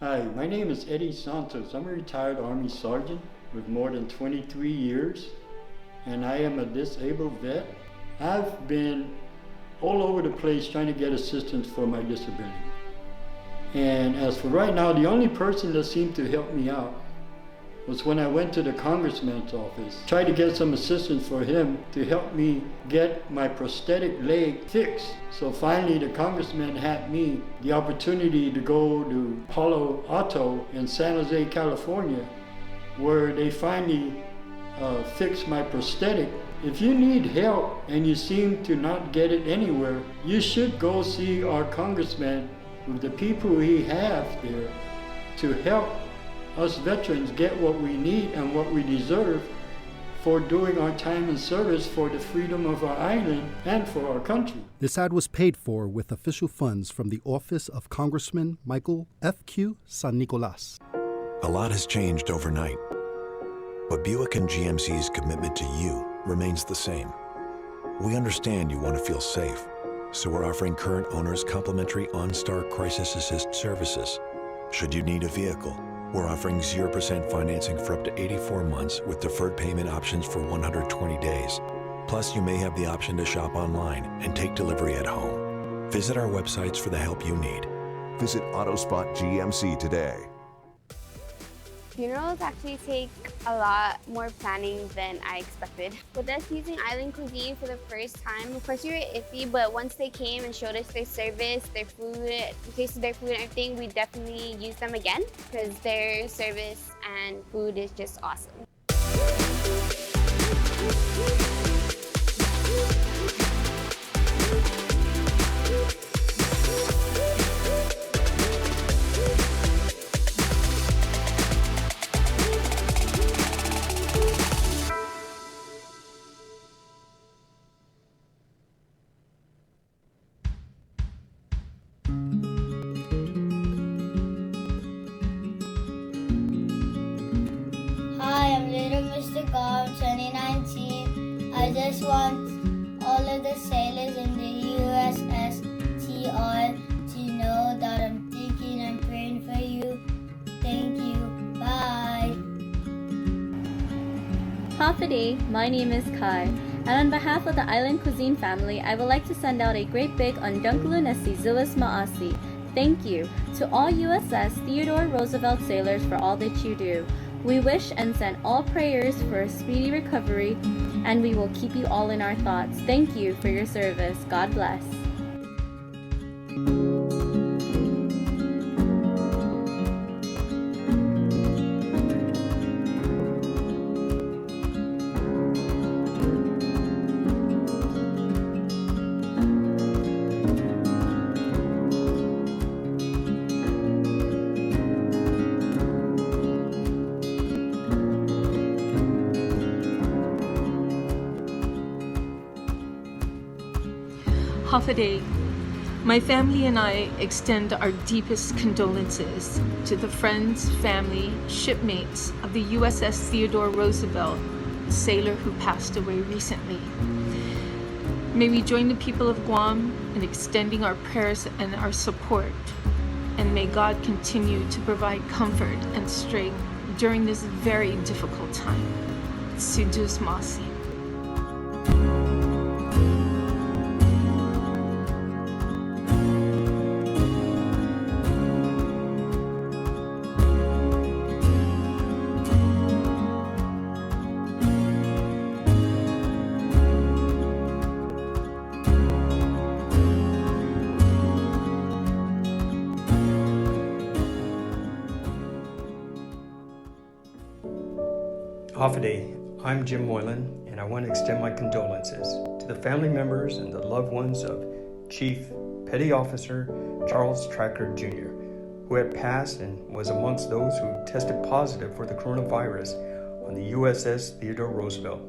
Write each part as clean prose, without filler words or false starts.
Hi, my name is Eddie Santos. I'm a retired Army Sergeant with more than 23 years, and I am a disabled vet. I've been all over the place trying to get assistance for my disability. And as for right now, the only person that seemed to help me out was when I went to the congressman's office, tried to get some assistance for him to help me get my prosthetic leg fixed. So finally the congressman had me the opportunity to go to Palo Alto in San Jose, California, where they finally fixed my prosthetic. If you need help and you seem to not get it anywhere, you should go see our congressman with the people he has there to help us veterans get what we need and what we deserve for doing our time in service for the freedom of our island and for our country. This ad was paid for with official funds from the office of Congressman Michael F.Q. San Nicolas. A lot has changed overnight, but Buick and GMC's commitment to you remains the same. We understand you want to feel safe, so we're offering current owners complimentary OnStar Crisis Assist services. Should you need a vehicle, we're offering 0% financing for up to 84 months with deferred payment options for 120 days. Plus, you may have the option to shop online and take delivery at home. Visit our websites for the help you need. Visit AutoSpot GMC today. Funerals actually take a lot more planning than I expected. With us using island cuisine for the first time, of course we were iffy, but once they came and showed us their service, their food, tasted their food and everything, we definitely use them again because their service and food is just awesome. Of 2019, I just want all of the sailors in the USS TR to know that I'm thinking and praying for you. Thank you. Bye. Hafide, my name is Kai, and on behalf of the Island Cuisine family, I would like to send out a great big Undunkalunesi Zilis Maasi. Thank you to all USS Theodore Roosevelt sailors for all that you do. We wish and send all prayers for a speedy recovery, and we will keep you all in our thoughts. Thank you for your service. God bless. Hafide, my family and I extend our deepest condolences to the friends, family, shipmates of the USS Theodore Roosevelt, sailor who passed away recently. May we join the people of Guam in extending our prayers and our support, and may God continue to provide comfort and strength during this very difficult time. Sidus Masi. Hafide, I'm Jim Moylan, and I want to extend my condolences to the family members and the loved ones of Chief Petty Officer Charles Tracker Jr., who had passed and was amongst those who tested positive for the coronavirus on the USS Theodore Roosevelt.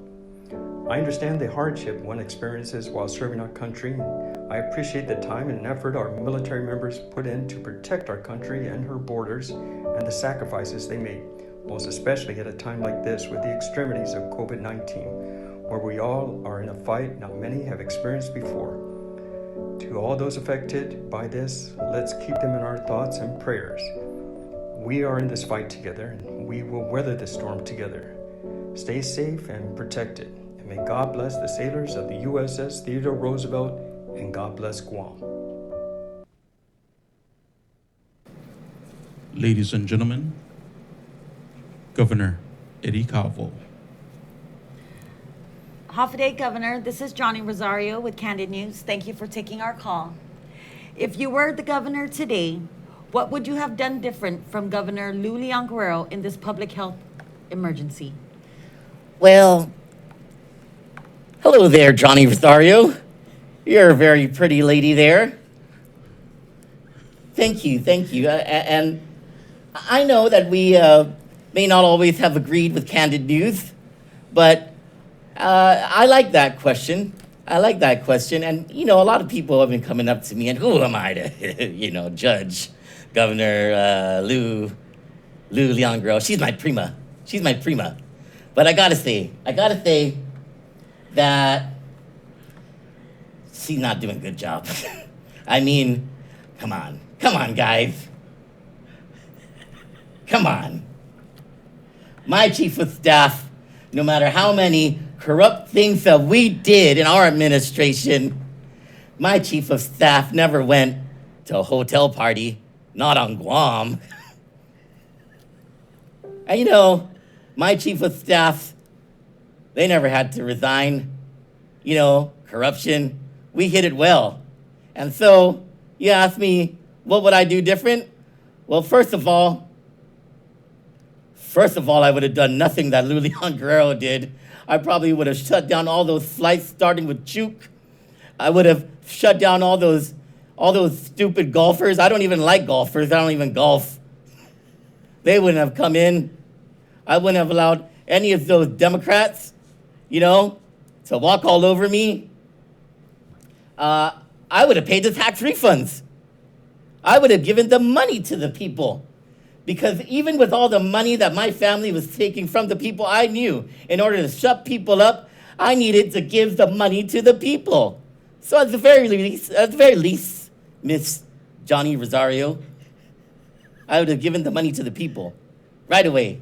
I understand the hardship one experiences while serving our country. I appreciate the time and effort our military members put in to protect our country and her borders and the sacrifices they made, most especially at a time like this with the extremities of COVID-19, where we all are in a fight not many have experienced before. To all those affected by this, let's keep them in our thoughts and prayers. We are in this fight together, and we will weather this storm together. Stay safe and protected, and may God bless the sailors of the USS Theodore Roosevelt, and God bless Guam. Ladies and gentlemen, Governor Eddie Calvo. Hafa Governor, this is Johnny Rosario with Candid News. Thank you for taking our call. If you were the governor today, what would you have done different from Governor Lou Leon Guerrero in this public health emergency? Well, hello there, Johnny Rosario. You're a very pretty lady there. Thank you, thank you. And I know that we may not always have agreed with Candid News, but I like that question. I like that question. And, you know, a lot of people have been coming up to me, and who am I to, you know, judge Governor Lou Leon Guerrero? She's my prima. She's my prima. But I gotta say that she's not doing a good job. I mean, come on, guys. Come on. My chief of staff, no matter how many corrupt things that we did in our administration, my chief of staff never went to a hotel party, not on Guam. And you know, my chief of staff, they never had to resign. You know, corruption, we hit it well. And so, you ask me, what would I do different? Well, first of all, I would have done nothing that Lou Leon Guerrero did. I probably would have shut down all those flights starting with Chuk. I would have shut down all those stupid golfers. I don't even like golfers. I don't even golf. They wouldn't have come in. I wouldn't have allowed any of those Democrats, you know, to walk all over me. I would have paid the tax refunds. I would have given the money to the people. Because even with all the money that my family was taking from the people, I knew in order to shut people up, I needed to give the money to the people. So at the very least, Miss Johnny Rosario, I would have given the money to the people right away.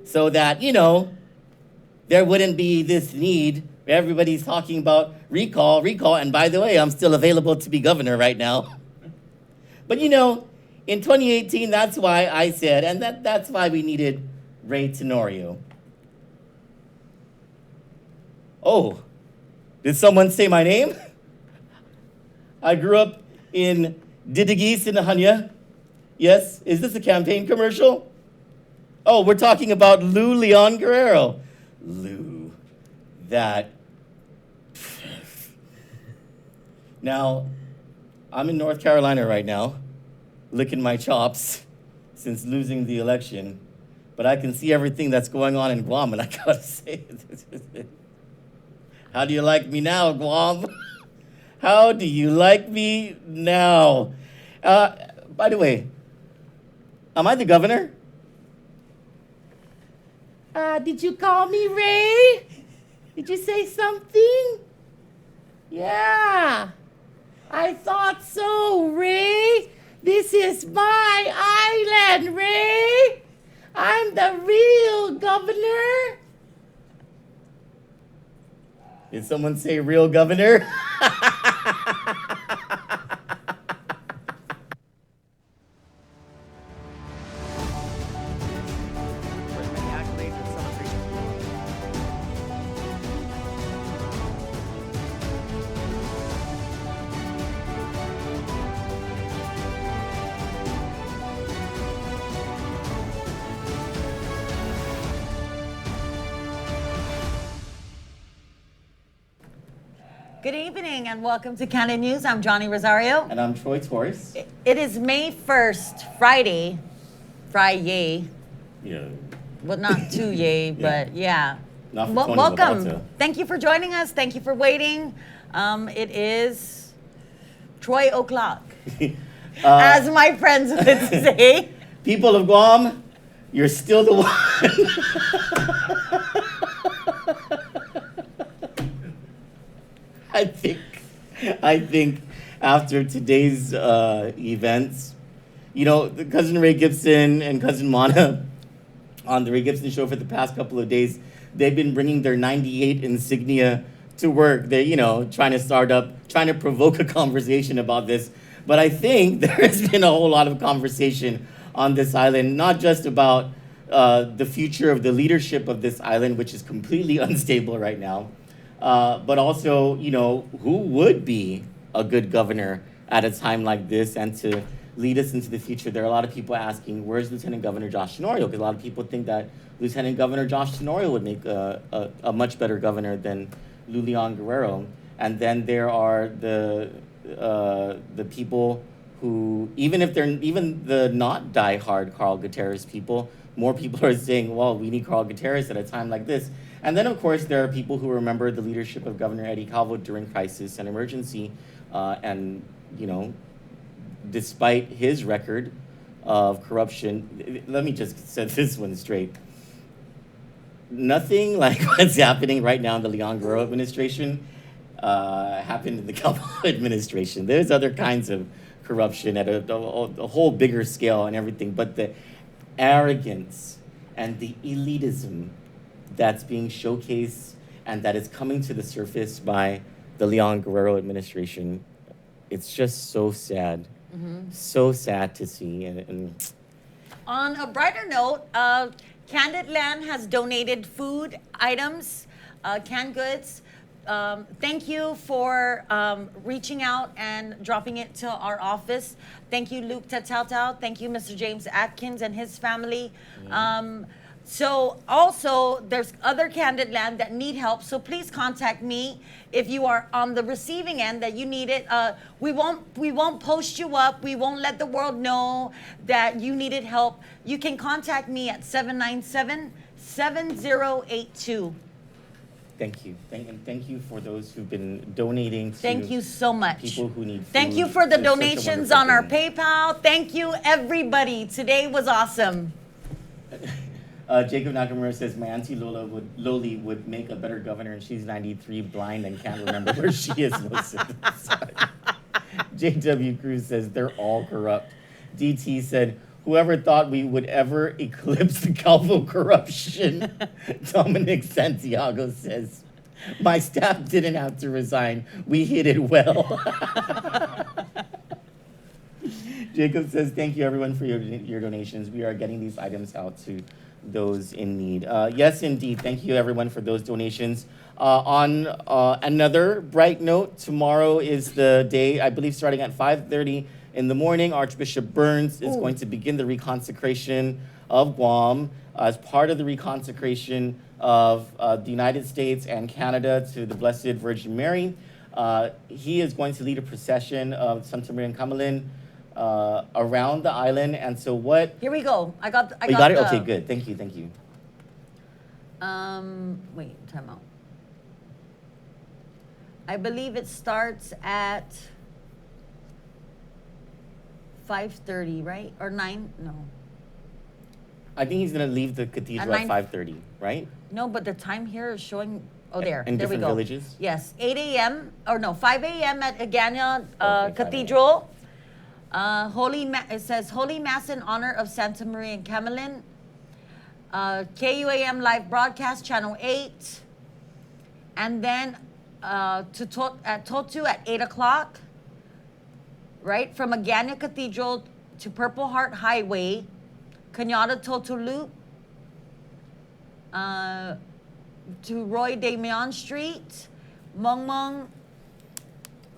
So that, you know, there wouldn't be this need where everybody's talking about recall. And by the way, I'm still available to be governor right now. But you know, in 2018, that's why I said, and that's why we needed Ray Tenorio. Oh, did someone say my name? I grew up in Diddigis in Nahanya. Yes, is this a campaign commercial? Oh, we're talking about Lou Leon Guerrero. Lou, that. Now, I'm in North Carolina right now, licking my chops since losing the election, but I can see everything that's going on in Guam, and I gotta say, how do you like me now, Guam? How do you like me now? By the way, am I the governor? Did you call me Ray? Did you say something? Yeah, I thought so, Ray. This is my island, Ray. I'm the real governor. Did someone say real governor? Good evening and welcome to Candid News. I'm Johnny Rosario. And I'm Troy Torres. It is May 1st, Friday. Yeah. Well, not too yay, but yeah. Not for Welcome. Thank you for joining us. Thank you for waiting. It is Troy O'Clock, as my friends would say. People of Guam, you're still the one. I think after today's events, You know, Cousin Ray Gibson and Cousin Mana on the Ray Gibson show for the past couple of days, they've been bringing their 98 insignia to work. They're, you know, trying to provoke a conversation about this. But I think there has been a whole lot of conversation on this island, not just about the future of the leadership of this island, which is completely unstable right now, but also, you know, who would be a good governor at a time like this and to lead us into the future. There are a lot of people asking, where's Lieutenant Governor Josh Tenorio? Because a lot of people think that Lieutenant Governor Josh Tenorio would make a much better governor than Lulian Guerrero. And then there are the people who, even the not diehard Carl Gutierrez people, more people are saying, well, we need Carl Gutierrez at a time like this. And then, of course, there are people who remember the leadership of Governor Eddie Calvo during crisis and emergency. And, you know, despite his record of corruption, let me just set this one straight. Nothing like what's happening right now in the Leon Guerrero administration happened in the Calvo administration. There's other kinds of corruption at a whole bigger scale and everything, but the arrogance and the elitism that's being showcased and that is coming to the surface by the Leon Guerrero administration, it's just so sad. So sad to see. And on a brighter note, Kandit Land has donated food items, canned goods. Thank you for reaching out and dropping it to our office. Thank you, Luke Tatao. Thank you, Mr. James Atkins and his family. So also, there's other Kandit Land that need help. So please contact me if you are on the receiving end that you need it. We won't post you up. We won't let the world know that you needed help. You can contact me at 797-7082. thank you. Thank you for those who've been donating to Thank you so much. people who need food. Thank you for the It's such a donations wonderful on our thing. PayPal. Thank you, everybody. Today was awesome. Jacob Nakamura says, my auntie Loli would make a better governor, and she's 93, blind, and can't remember where she is most of the time. JW Cruz says, they're all corrupt. DT said, whoever thought we would ever eclipse the Calvo corruption? Dominic Santiago says, my staff didn't have to resign. We hid it well. Jacob says, thank you everyone for your donations. We are getting these items out to those in need. Yes, indeed. Thank you everyone for those donations. On another bright note, tomorrow is the day, I believe starting at 5:30 in the morning, Archbishop Burns is going to begin the reconsecration of Guam as part of the reconsecration of the United States and Canada to the Blessed Virgin Mary. He is going to lead a procession of Santa Maria and Camelin around the island. And so what... Here we go. I got you got it? Okay, good. Thank you. Wait, time out. I believe it starts at 5:30, right? Or 9? No. I think he's going to leave the cathedral at 5:30, right? No, but the time here is showing... Oh, there. In there we different go. villages? Yes. 8 a.m. or no, 5 a.m. at Agana Okay, Cathedral. It says Holy Mass in honor of Santa Maria and Camelin. KUAM live broadcast, channel 8. And then at Totu at 8 o'clock. Right? From Agana Cathedral to Purple Heart Highway, Cañada Totu Loop, to Roy Damian Street, the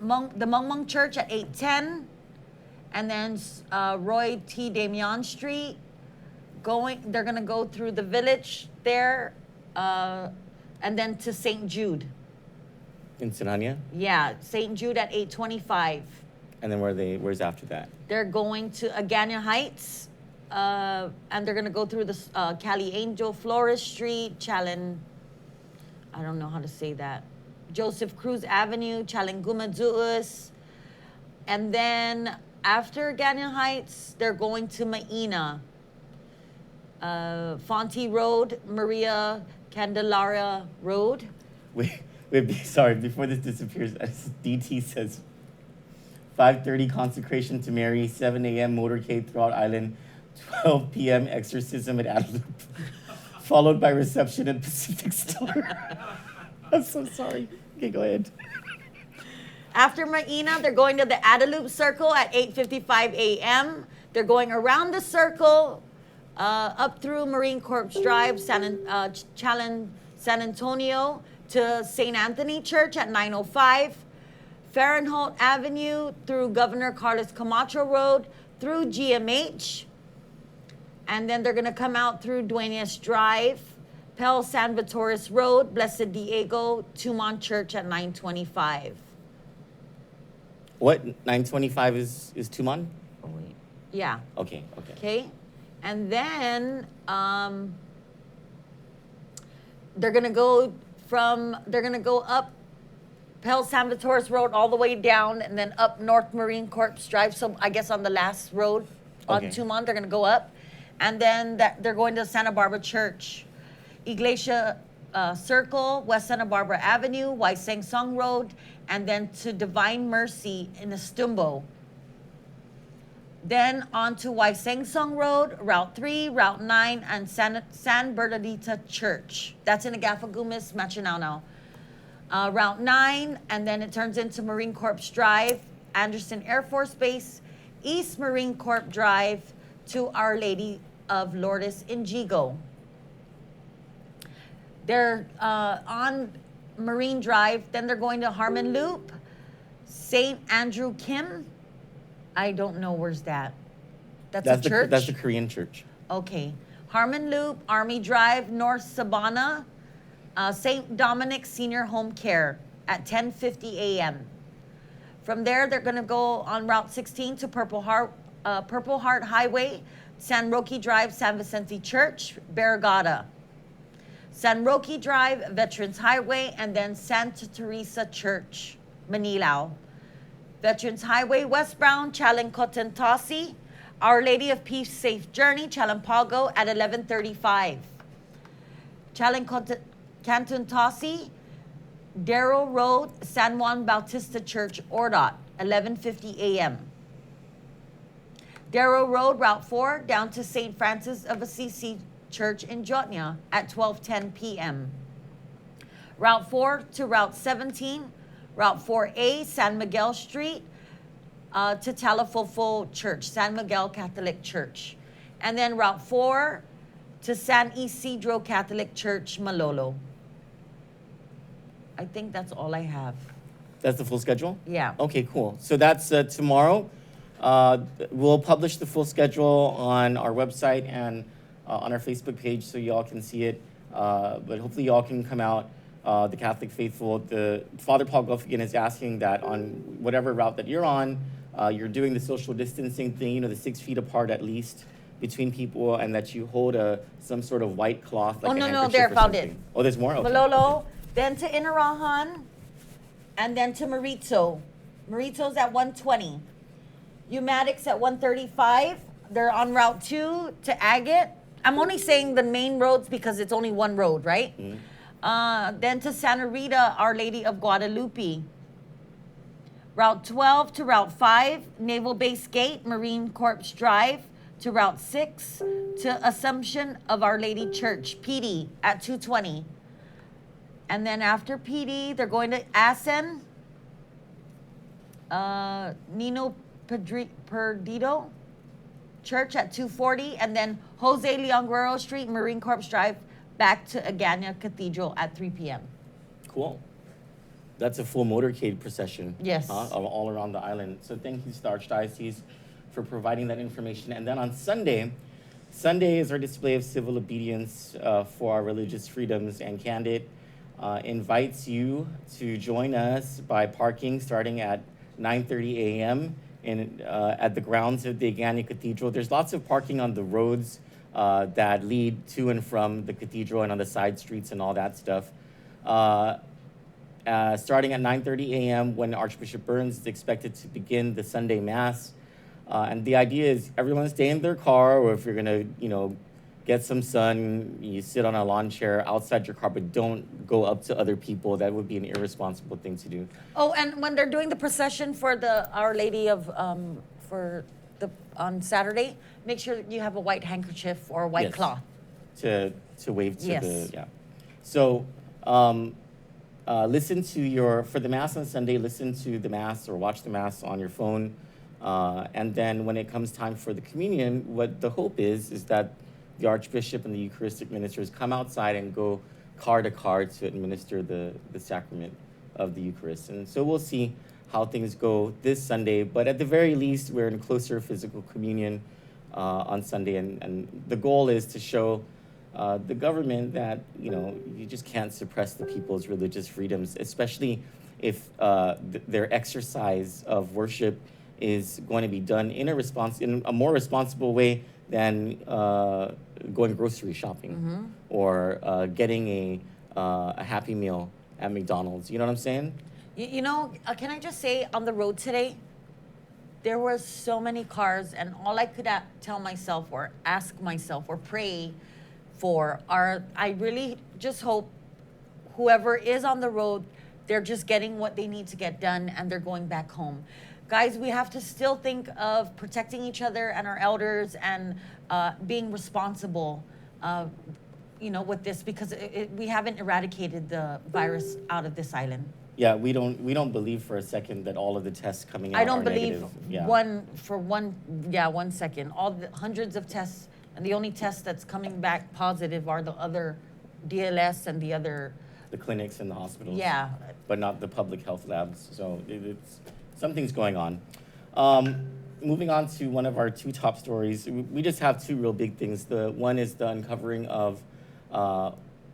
Mongmong Church at 8:10, and then Roy T. Damian Street. They're gonna go through the village there, and then to St. Jude. In Sinania? Yeah, St. Jude at 8:25. And then where's after that? They're going to Agana Heights, and they're gonna go through the Cali Angel, Flores Street, Chalan. I don't know how to say that. Joseph Cruz Avenue, Chalangumazuus. And then after Agana Heights, they're going to Maina. Fonte Road, Maria Candelaria Road. Wait, sorry, before this disappears, DT says 5:30 consecration to Mary, 7 a.m. motorcade throughout island, 12 p.m. exorcism at Adelup, followed by reception at Pacific Star. I'm so sorry. Okay, go ahead. After Maina, they're going to the Adelup Circle at 8:55 a.m. They're going around the circle, up through Marine Corps Drive, San Antonio, to St. Anthony Church at 9:05. Fahrenholt Avenue through Governor Carlos Camacho Road through GMH. And then they're going to come out through Duenas Drive, Pel San Vitoris Road, Blessed Diego, Tumon Church at 9:25. What, 9:25 is Tumon? Oh, wait. Yeah. Okay. Okay. And then they're going to go up Pel San Vitoris Road all the way down and then up North Marine Corps Drive. So I guess on the last road on Tumon, they're going to go up. And then they're going to Santa Barbara Church, Iglesia Circle, West Santa Barbara Avenue, Waiseng Song Road, and then to Divine Mercy in Estumbo. Then on to Waiseng Song Road, Route 3, Route 9, and San Bernardita Church. That's in Agafagumis, Machinao. Route 9, and then it turns into Marine Corps Drive, Anderson Air Force Base, East Marine Corps Drive to Our Lady of Lourdes in Jigo. They're on Marine Drive, then they're going to Harmon Loop, St. Andrew Kim. I don't know where's that. That's a church? That's the Korean church. Okay. Harmon Loop, Army Drive, North Sabana, St. Dominic Senior Home Care at 10:50 a.m. From there, they're going to go on Route 16 to Purple Heart Highway, San Roque Drive, San Vicente Church, Barragata. San Roque Drive, Veterans Highway, and then Santa Teresa Church, Manilao. Veterans Highway westbound, Chalincontasi, Our Lady of Peace Safe Journey, Chalampago at 11:35. Chalincontasi, Darrow Road, San Juan Bautista Church, Ordot, 11:50 a.m. Darrow Road, Route 4, down to St. Francis of Assisi Church in Jotnia at 12:10 p.m. Route 4 to Route 17, Route 4A, San Miguel Street to Talafofo Church, San Miguel Catholic Church. And then Route 4 to San Isidro Catholic Church, Malolo. I think that's all I have. That's the full schedule? Yeah. Okay, cool. So that's tomorrow. We'll publish the full schedule on our website and on our Facebook page so y'all can see it. But hopefully y'all can come out, the Catholic faithful. The Father Paul Guffigan is asking that on whatever route that you're on, you're doing the social distancing thing, the 6 feet apart at least between people, and that you hold some sort of white cloth. Like There, found it. Oh, there's more? Okay. Malolo, then to Inarahan, and then to Marito. Marito's at 120. Umatics at 135. They're on Route 2 to Agate. I'm only saying the main roads because it's only one road, right? Mm-hmm. Then to Santa Rita, Our Lady of Guadalupe. Route 12 to Route 5, Naval Base Gate, Marine Corps Drive to Route 6 to Assumption of Our Lady Church, PD at 220. And then after PD, they're going to Asen, Nino Perdido Church at 240, and then Jose Leon Guerrero Street, Marine Corps Drive, back to Agana Cathedral at 3 p.m. Cool. That's a full motorcade procession. Yes. All around the island. So thank you to the Archdiocese for providing that information. And then on Sunday is our display of civil obedience for our religious freedoms, and Kandit invites you to join us by parking starting at 9:30 a.m. At the grounds of the Agana Cathedral. There's lots of parking on the roads that lead to and from the cathedral and on the side streets and all that stuff. Starting at 9:30 a.m. when Archbishop Burns is expected to begin the Sunday Mass. And the idea is everyone stay in their car, or if you're gonna, get some sun, you sit on a lawn chair outside your car, but don't go up to other people. That would be an irresponsible thing to do. Oh, and when they're doing the procession for the Our Lady of on Saturday, make sure you have a white handkerchief or a white Yes. cloth. To wave to Yes. the, yeah. So, listen to for the Mass on Sunday, listen to the Mass or watch the Mass on your phone. And then when it comes time for the communion, what the hope is that the Archbishop and the Eucharistic ministers come outside and go car to car to administer the sacrament of the Eucharist. And so we'll see how things go this Sunday, but at the very least, we're in closer physical communion on Sunday. And the goal is to show the government that, you just can't suppress the people's religious freedoms, especially if their exercise of worship is going to be done in a more responsible way than going grocery shopping or getting a Happy Meal at McDonald's. You know what I'm saying? Can I just say, on the road today, there were so many cars, and all I could tell myself or ask myself or pray for I really just hope whoever is on the road, they're just getting what they need to get done and they're going back home. Guys, we have to still think of protecting each other and our elders and being responsible, with this, because we haven't eradicated the virus out of this island. Yeah, we don't believe for a second that all of the tests coming out I don't are believe negative. Yeah. 1 second. All the hundreds of tests, and the only tests that's coming back positive are the other DLS and the clinics and the hospitals. Yeah. But not the public health labs. So something's going on. Moving on to one of our two top stories, we just have two real big things. The one is the uncovering of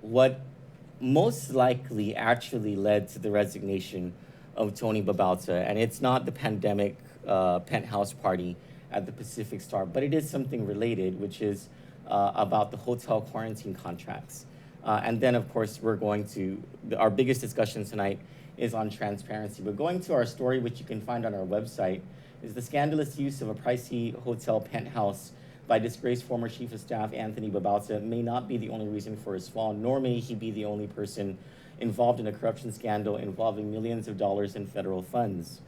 what most likely actually led to the resignation of Tony Babauta. And it's not the pandemic penthouse party at the Pacific Star, but it is something related, which is about the hotel quarantine contracts. And then, of course, our biggest discussion tonight is on transparency. But going to our story, which you can find on our website, is the scandalous use of a pricey hotel penthouse by disgraced former Chief of Staff Anthony Babauta may not be the only reason for his fall, nor may he be the only person involved in a corruption scandal involving millions of dollars in federal funds.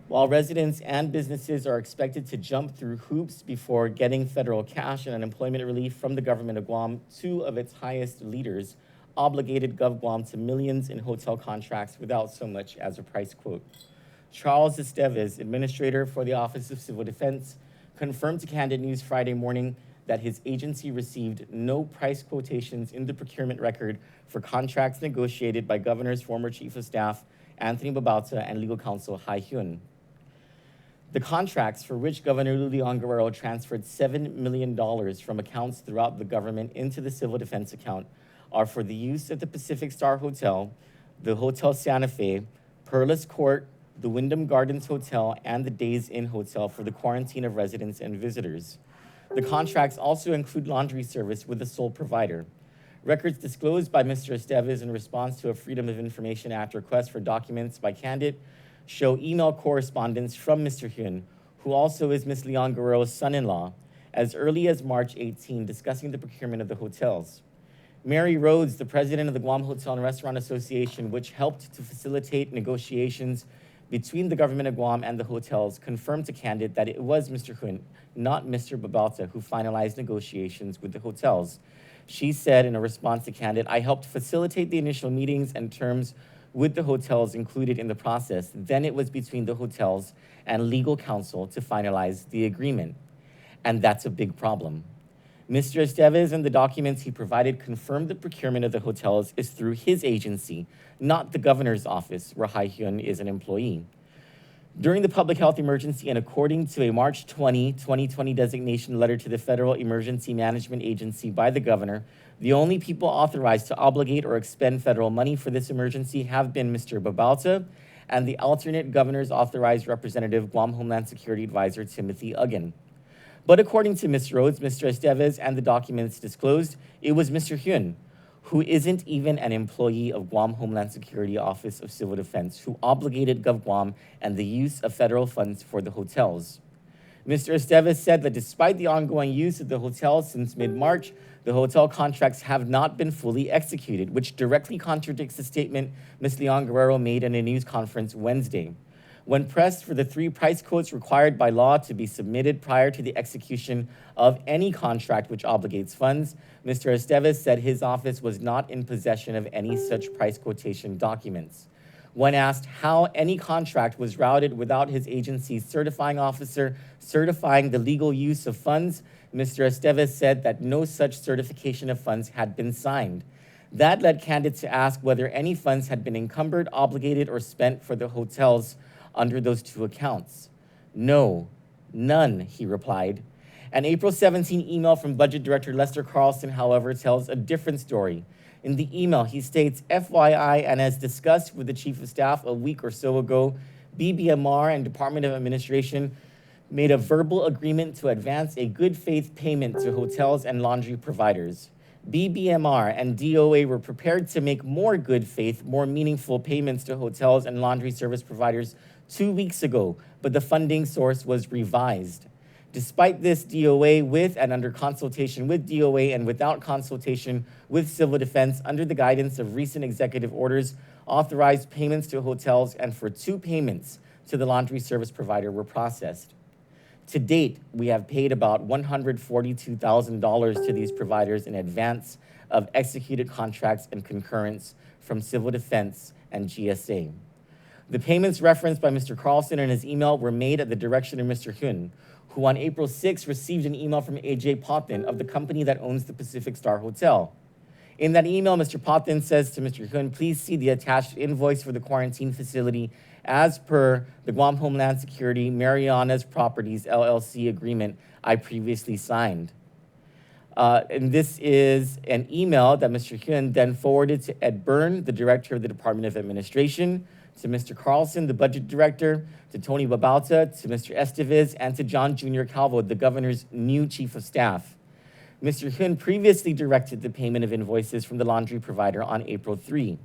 While residents and businesses are expected to jump through hoops before getting federal cash and unemployment relief from the government of Guam, two of its highest leaders obligated GovGuam to millions in hotel contracts without so much as a price quote. Charles Esteves, administrator for the Office of Civil Defense, confirmed to Kandit News Friday morning that his agency received no price quotations in the procurement record for contracts negotiated by Governor's former Chief of Staff, Anthony Babauta, and legal counsel Hai Hyun. The contracts, for which Governor Lulian Guerrero transferred $7 million from accounts throughout the government into the civil defense account, are for the use of the Pacific Star Hotel, the Hotel Santa Fe, Perlas Court, the Wyndham Gardens Hotel, and the Days Inn Hotel for the quarantine of residents and visitors. The contracts also include laundry service with the sole provider. Records disclosed by Mr. Esteves in response to a Freedom of Information Act request for documents by Kandit show email correspondence from Mr. Hyun, who also is Ms. Leon Guerrero's son-in-law, as early as March 18, discussing the procurement of the hotels. Mary Rhodes, the president of the Guam Hotel and Restaurant Association, which helped to facilitate negotiations between the government of Guam and the hotels, confirmed to Kandit that it was Mr. Hyun, not Mr. Babauta, who finalized negotiations with the hotels. She said in a response to Kandit, "I helped facilitate the initial meetings and terms with the hotels included in the process. Then it was between the hotels and legal counsel to finalize the agreement." And that's a big problem. Mr. Esteves and the documents he provided confirmed the procurement of the hotels is through his agency, not the governor's office, where Hai Hyun is an employee. During the public health emergency and according to a March 20, 2020 designation letter to the Federal Emergency Management Agency by the governor, the only people authorized to obligate or expend federal money for this emergency have been Mr. Babauta and the alternate governor's authorized representative, Guam Homeland Security Advisor Timothy Uggan. But according to Ms. Rhodes, Mr. Esteves, and the documents disclosed, it was Mr. Hyun, who isn't even an employee of Guam Homeland Security Office of Civil Defense, who obligated GovGuam and the use of federal funds for the hotels. Mr. Estevez said that despite the ongoing use of the hotel since mid-March, the hotel contracts have not been fully executed, which directly contradicts the statement Ms. Leon Guerrero made in a news conference Wednesday. When pressed for the 3 price quotes required by law to be submitted prior to the execution of any contract which obligates funds, Mr. Estevez said his office was not in possession of any such price quotation documents. When asked how any contract was routed without his agency's certifying officer certifying the legal use of funds, Mr. Estevez said that no such certification of funds had been signed. That led Kandit to ask whether any funds had been encumbered, obligated, or spent for the hotels under those 2 accounts. No, none, he replied. An April 17 email from Budget Director Lester Carlson, however, tells a different story. In the email, he states, FYI, and as discussed with the Chief of Staff a week or so ago, BBMR and Department of Administration made a verbal agreement to advance a good faith payment to hotels and laundry providers. BBMR and DOA were prepared to make more good faith, more meaningful payments to hotels and laundry service providers 2 weeks ago, but the funding source was revised. Despite this, DOA, with and under consultation with DOA and without consultation with Civil Defense, under the guidance of recent executive orders, authorized payments to hotels, and for 2 payments to the laundry service provider were processed. To date, we have paid about $142,000 to these providers in advance of executed contracts and concurrence from Civil Defense and GSA. The payments referenced by Mr. Carlson in his email were made at the direction of Mr. Hyun, who on April 6 received an email from AJ Potin of the company that owns the Pacific Star Hotel. In that email, Mr. Potin says to Mr. Hyun, please see the attached invoice for the quarantine facility as per the Guam Homeland Security Marianas Properties LLC agreement I previously signed. And this is an email that Mr. Hyun then forwarded to Ed Byrne, the director of the Department of Administration, to Mr. Carlson, the budget director, to Tony Babauta, to Mr. Estevez, and to John Jr. Calvo, the governor's new chief of staff. Mr. Hyun previously directed the payment of invoices from the laundry provider on April 3.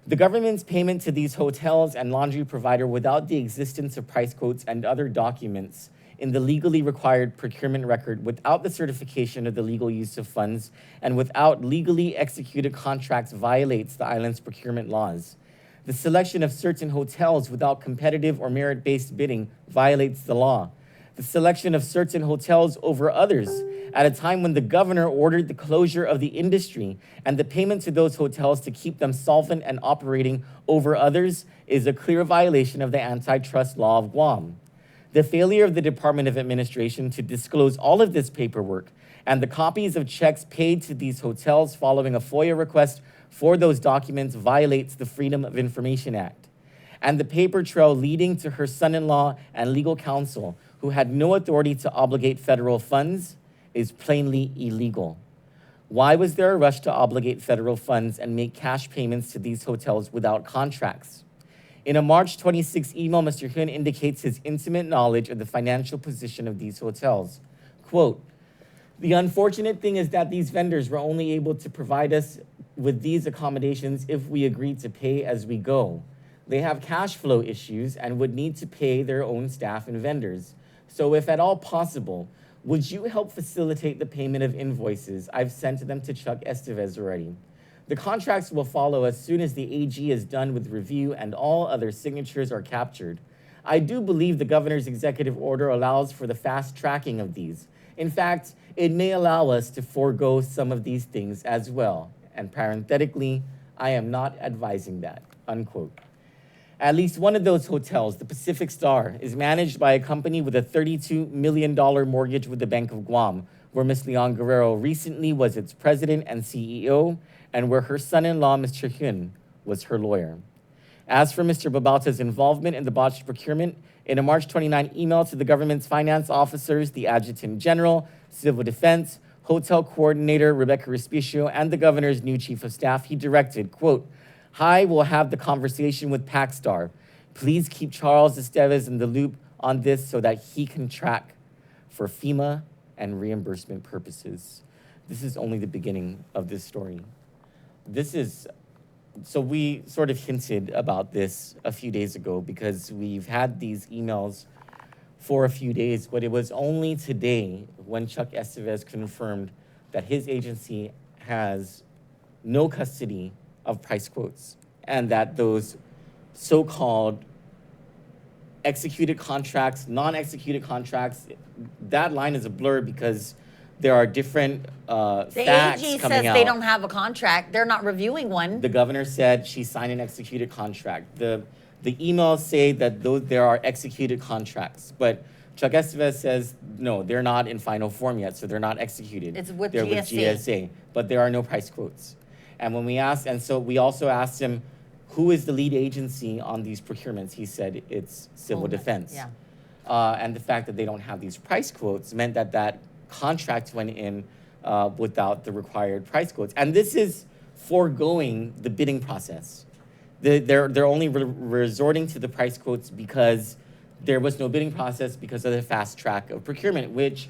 The government's payment to these hotels and laundry provider without the existence of price quotes and other documents in the legally required procurement record, without the certification of the legal use of funds, and without legally executed contracts violates the island's procurement laws. The selection of certain hotels without competitive or merit-based bidding violates the law. The selection of certain hotels over others at a time when the governor ordered the closure of the industry and the payment to those hotels to keep them solvent and operating over others is a clear violation of the antitrust law of Guam. The failure of the Department of Administration to disclose all of this paperwork and the copies of checks paid to these hotels following a FOIA request for those documents violates the Freedom of Information Act. And the paper trail leading to her son-in-law and legal counsel, who had no authority to obligate federal funds, is plainly illegal. Why was there a rush to obligate federal funds and make cash payments to these hotels without contracts? In a March 26 email, Mr. Hyun indicates his intimate knowledge of the financial position of these hotels. Quote, the unfortunate thing is that these vendors were only able to provide us with these accommodations if we agreed to pay as we go. They have cash flow issues and would need to pay their own staff and vendors. So if at all possible, would you help facilitate the payment of invoices? I've sent them to Chuck Estevez already. The contracts will follow as soon as the AG is done with review and all other signatures are captured. I do believe the governor's executive order allows for the fast tracking of these. In fact, it may allow us to forego some of these things as well. And parenthetically, I am not advising that, unquote. At least one of those hotels, the Pacific Star, is managed by a company with a $32 million mortgage with the Bank of Guam, where Ms. Leon Guerrero recently was its president and CEO, and where her son-in-law, Mr. Hyun, was her lawyer. As for Mr. Babauta's involvement in the botched procurement, in a March 29 email to the government's finance officers, the Adjutant General, Civil Defense, Hotel Coordinator Rebecca Respicio, and the governor's new chief of staff, he directed, quote, Hi, will have the conversation with Pacstar. Please keep Charles Estevez in the loop on this so that he can track for FEMA and reimbursement purposes. This is only the beginning of this story. So we sort of hinted about this a few days ago because we've had these emails for a few days, but it was only today when Chuck Estevez confirmed that his agency has no custody of price quotes and that those so-called executed contracts, non-executed contracts, that line is a blur because there are different The facts AG coming says out. they don't have a contract. They're not reviewing one. The governor said she signed an executed contract. The emails say that there are executed contracts, but Chuck Estevez says, no, they're not in final form yet, so they're not executed. It's with they're GSA. with GSA, but there are no price quotes. And when we asked, and so we also asked him, who is the lead agency on these procurements? He said it's Civil Defense. Yeah. And the fact that they don't have these price quotes meant that that contract went in without the required price quotes. And this is foregoing the bidding process. They're only resorting to the price quotes because there was no bidding process because of the fast track of procurement, which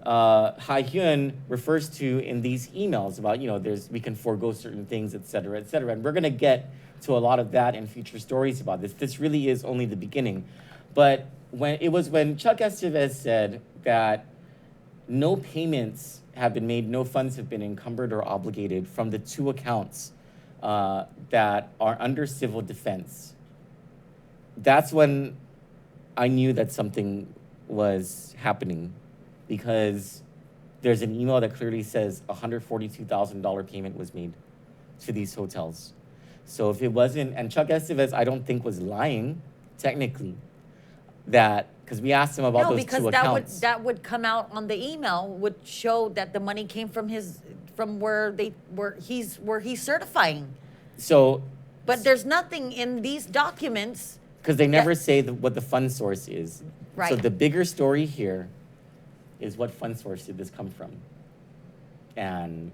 Ha-Hyun refers to in these emails about, we can forego certain things, et cetera, et cetera. And we're going to get to a lot of that in future stories about this. This really is only the beginning. But when Chuck Estevez said that no payments have been made, no funds have been encumbered or obligated from the 2 accounts that are under civil defense, that's when I knew that something was happening, because there's an email that clearly says $142,000 payment was made to these hotels. So if it wasn't, and Chuck Estevez, I don't think was lying, technically, because we asked him about those 2 accounts. that would come out on the email, would show that the money came from where he's certifying. So, but there's nothing in these documents. Because they never say what the fund source is. Right. So the bigger story here is, what fund source did this come from? And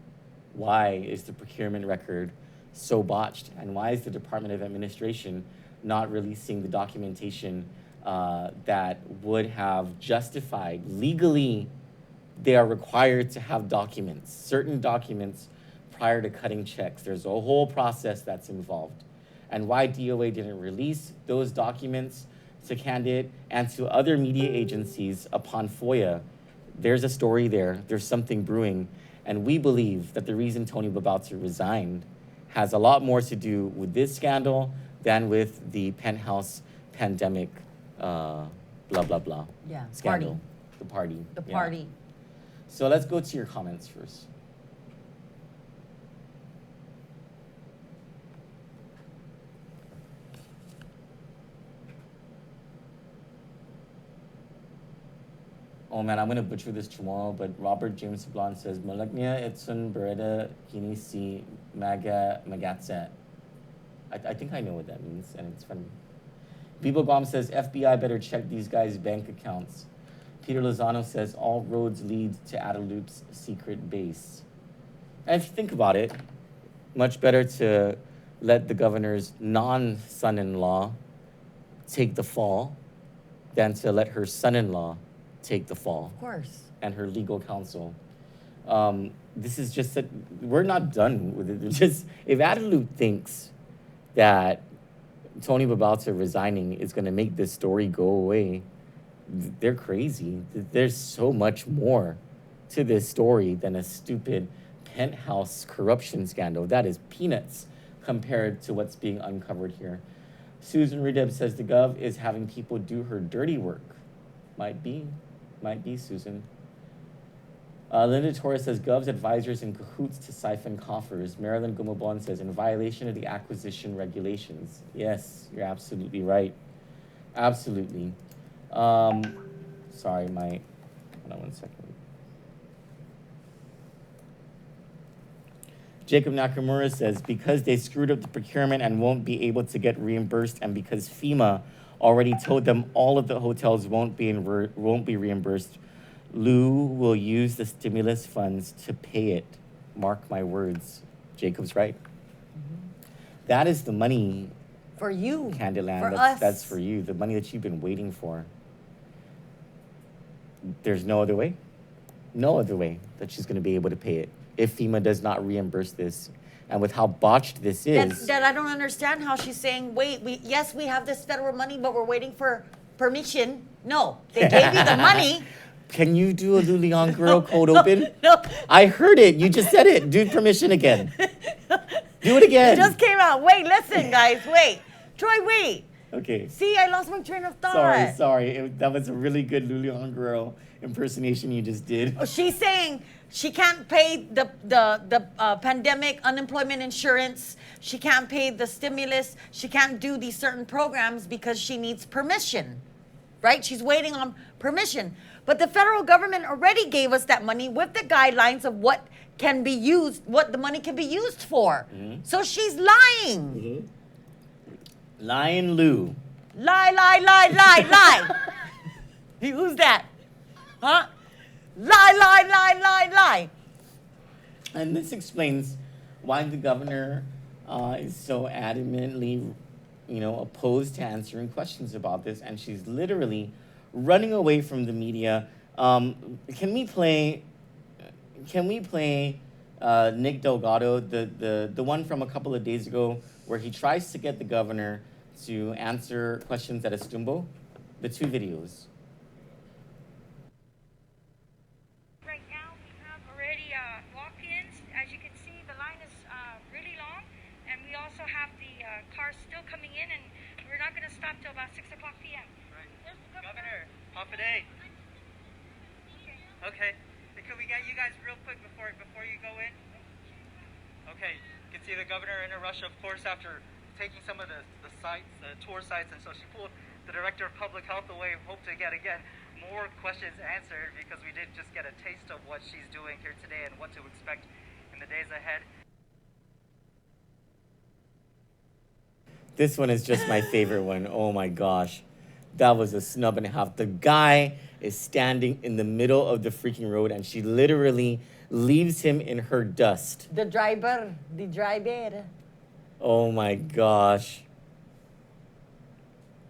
why is the procurement record so botched? And why is the Department of Administration not releasing the documentation that would have justified legally? They are required to have documents, certain documents, prior to cutting checks. There's a whole process that's involved. And why DOA didn't release those documents to Kandit and to other media agencies upon FOIA, there's a story there. There's something brewing. And we believe that the reason Tony Babauta resigned has a lot more to do with this scandal than with the Penthouse pandemic, blah, blah, blah. Yeah, scandal. The party. The Yeah. party. So let's go to your comments first. Oh man, I'm gonna butcher this tomorrow, but Robert James Blanc says, Malagnia etsun bereda kini si magatset. I think I know what that means, and it's funny. Bibo Gom says, FBI better check these guys' bank accounts. Peter Lozano says, all roads lead to Adeloop's secret base. And if you think about it, much better to let the governor's non-son-in-law take the fall than to let her son-in-law take the fall. Of course. And her legal counsel. This is just that we're not done with it. Just, if Adeloop thinks that Tony Babauta resigning is going to make this story go away, they're crazy. There's so much more to this story than a stupid penthouse corruption scandal. That is peanuts compared to what's being uncovered here. Susan Redeb says the Gov is having people do her dirty work. Might be, Susan. Linda Torres says Gov's advisors in cahoots to siphon coffers. Marilyn Gumabon says in violation of the acquisition regulations. Yes, you're absolutely right. Absolutely. Sorry, hold on 1 second. Jacob Nakamura says, because they screwed up the procurement and won't be able to get reimbursed, and because FEMA already told them all of the hotels won't be reimbursed, Lou will use the stimulus funds to pay it. Mark my words. Jacob's right. Mm-hmm. That is the money for you, Candyland. For us. us. That's for you. The money that you've been waiting for. There's no other way. No other way that she's going to be able to pay it if FEMA does not reimburse this. And with how botched this is. That I don't understand how she's saying, wait, yes, we have this federal money, but we're waiting for permission. No, they gave you the money. Can you do a Luliang girl cold open? No. I heard it. You just said it. Do permission again. Do it again. It just came out. Wait, listen, guys. Wait. Troy, wait. Okay. See, I lost my train of thought. Sorry. That was a really good Luliang girl impersonation you just did. She's saying she can't pay the pandemic unemployment insurance. She can't pay the stimulus. She can't do these certain programs because she needs permission, right? She's waiting on permission. But the federal government already gave us that money with the guidelines of what can be used, what the money can be used for. Mm-hmm. So she's lying. Mm-hmm. Lying Lou. Lie. Who's that? Huh? Lie. And this explains why the governor is so adamantly, opposed to answering questions about this, and she's literally running away from the media. Can we play Nick Delgado, the one from a couple of days ago, where he tries to get the governor to answer questions at Estumbo? The two videos. Right now we have already walk-ins. As you can see, the line is really long, and we also have the cars still coming in, and we're not going to stop till about 6 o'clock p.m. Right. Governor, half a day. Okay. Can we get you guys real quick before you go in? Okay. You can see the governor in a rush, of course, after taking some of the sites, the tour sites, and so she pulled the director of public health away. Hope to get, again, more questions answered, because we did just get a taste of what she's doing here today and what to expect in the days ahead. This one is just my favorite one. Oh my gosh. That was a snub and a half. The guy is standing in the middle of the freaking road, and she literally leaves him in her dust. The driver. Oh my gosh.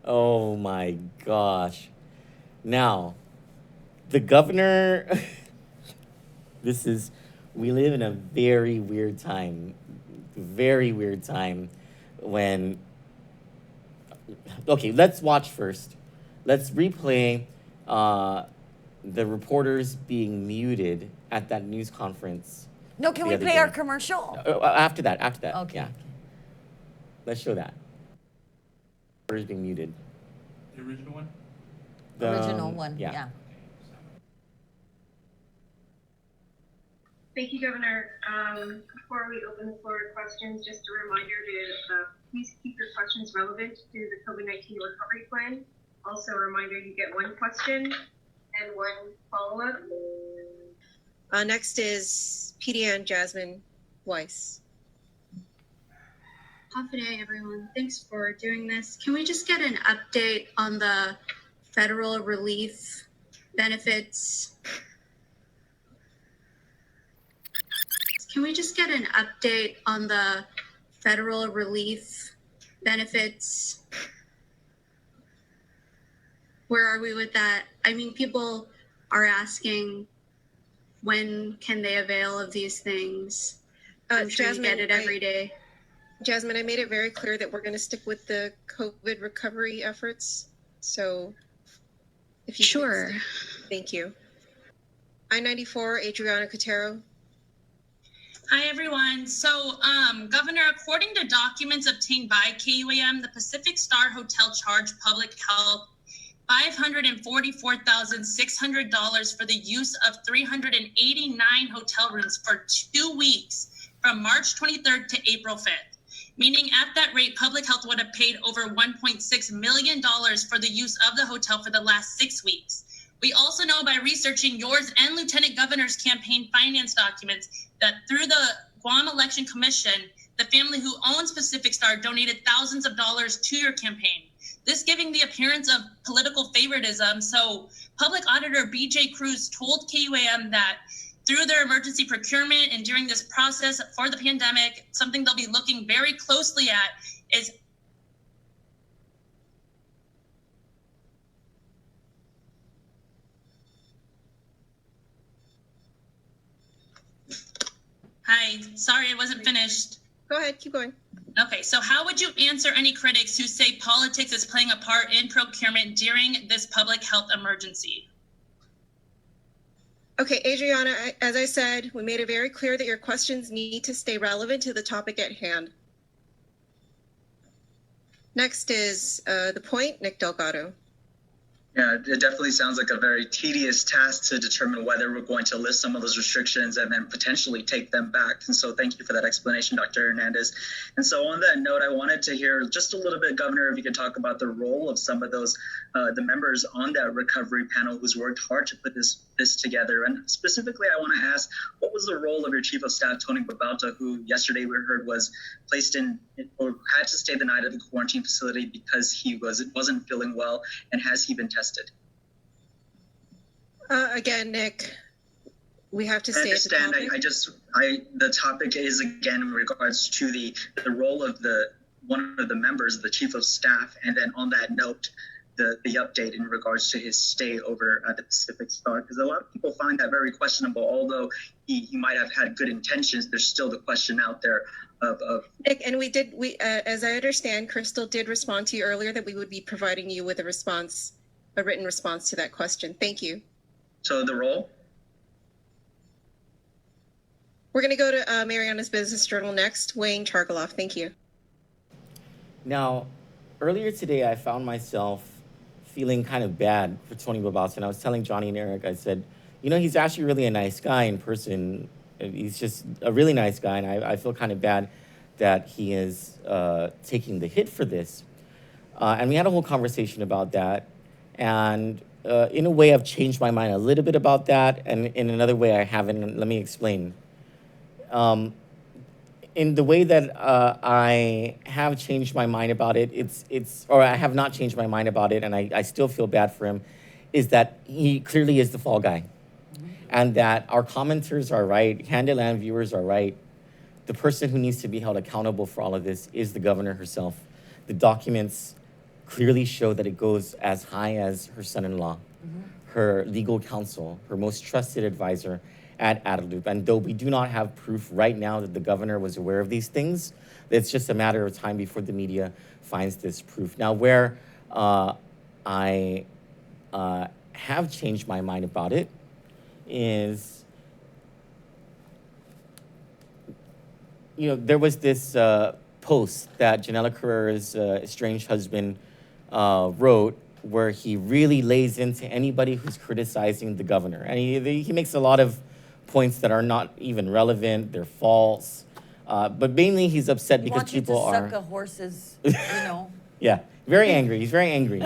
Oh my gosh. Now, the governor, we live in a very weird time when, okay, let's watch first. Let's replay the reporters being muted at that news conference. No, can we play our commercial? After that. Okay. Yeah. Let's show that. Reporters being muted. The original one? The original one, yeah. Thank you, Governor. Before we open the floor to questions, just a reminder to please keep your questions relevant to the COVID-19 recovery plan. Also a reminder, you get one question and one follow-up. Next is PDN Jasmine Weiss. Half a day, everyone. Thanks for doing this. Can we just get an update on the federal relief benefits? Can we just get an update on the federal relief benefits? Where are we with that? I mean, people are asking, when can they avail of these things? I'm sure you get it every day. Jasmine, I made it very clear that we're going to stick with the COVID recovery efforts. So if you Sure. Thank you. I-94, Adriana Cotero. Hi, everyone. So, Governor, according to documents obtained by KUAM, the Pacific Star Hotel charged public health $544,600 for the use of 389 hotel rooms for 2 weeks from March 23rd to April 5th. Meaning at that rate, public health would have paid over $1.6 million for the use of the hotel for the last 6 weeks. We also know by researching yours and Lieutenant Governor's campaign finance documents that through the Guam Election Commission, the family who owns Pacific Star donated thousands of dollars to your campaign. This giving the appearance of political favoritism. So Public Auditor BJ Cruz told KUAM that through their emergency procurement and during this process for the pandemic, something they'll be looking very closely at is Hi, sorry, I wasn't finished. Go ahead, keep going. Okay, so how would you answer any critics who say politics is playing a part in procurement during this public health emergency? Okay, Adriana, as I said, we made it very clear that your questions need to stay relevant to the topic at hand. Next is the point, Nick Delgado. Yeah, it definitely sounds like a very tedious task to determine whether we're going to lift some of those restrictions and then potentially take them back. And so thank you for that explanation, Dr. Hernandez. And so on that note, I wanted to hear just a little bit, Governor, if you could talk about the role of some of those, the members on that recovery panel who's worked hard to put this together. And specifically, I want to ask, what was the role of your Chief of Staff, Tony Babalta, who yesterday we heard was placed in or had to stay the night at the quarantine facility because he wasn't feeling well, and has he been tested? Again, Nick, we have to stay at the topic. The topic is again in regards to the role of one of the members, the Chief of Staff, and then on that note, the update in regards to his stay over at the Pacific Star, because a lot of people find that very questionable. Although he might have had good intentions, there's still the question out there of Nick. And as I understand, Crystal did respond to you earlier that we would be providing you with a written response to that question. Thank you. So the role? We're going to go to Mariana's Business Journal next. Wayne Chargaloff, thank you. Now, earlier today, I found myself feeling kind of bad for Tony Babalta. And I was telling Johnny and Eric, I said, he's actually really a nice guy in person. He's just a really nice guy, and I feel kind of bad that he is taking the hit for this. And we had a whole conversation about that. And in a way, I've changed my mind a little bit about that, and in another way, I haven't. And let me explain. In the way that I have changed my mind about it, or I have not changed my mind about it, and I still feel bad for him, is that he clearly is the fall guy. And that our commenters are right, Candyland viewers are right. The person who needs to be held accountable for all of this is the governor herself. The documents clearly show that it goes as high as her son-in-law, her legal counsel, her most trusted advisor at Adelup. And though we do not have proof right now that the governor was aware of these things, it's just a matter of time before the media finds this proof. Now, where I have changed my mind about it is, there was this post that Janela Carrera's estranged husband wrote, where he really lays into anybody who's criticizing the governor. And he makes a lot of points that are not even relevant, they're false. But mainly he's upset because people are... suck a horse's, Yeah, very angry. He's very angry.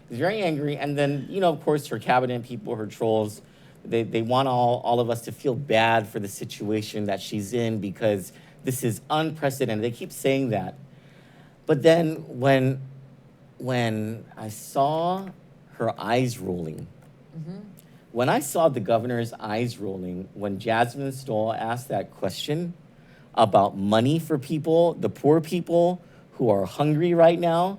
He's very angry. And then, of course, her cabinet people, her trolls, they want all of us to feel bad for the situation that she's in because this is unprecedented. They keep saying that. But then when I saw her eyes rolling, when I saw the governor's eyes rolling, when Jasmine Stoll asked that question about money for people, the poor people who are hungry right now,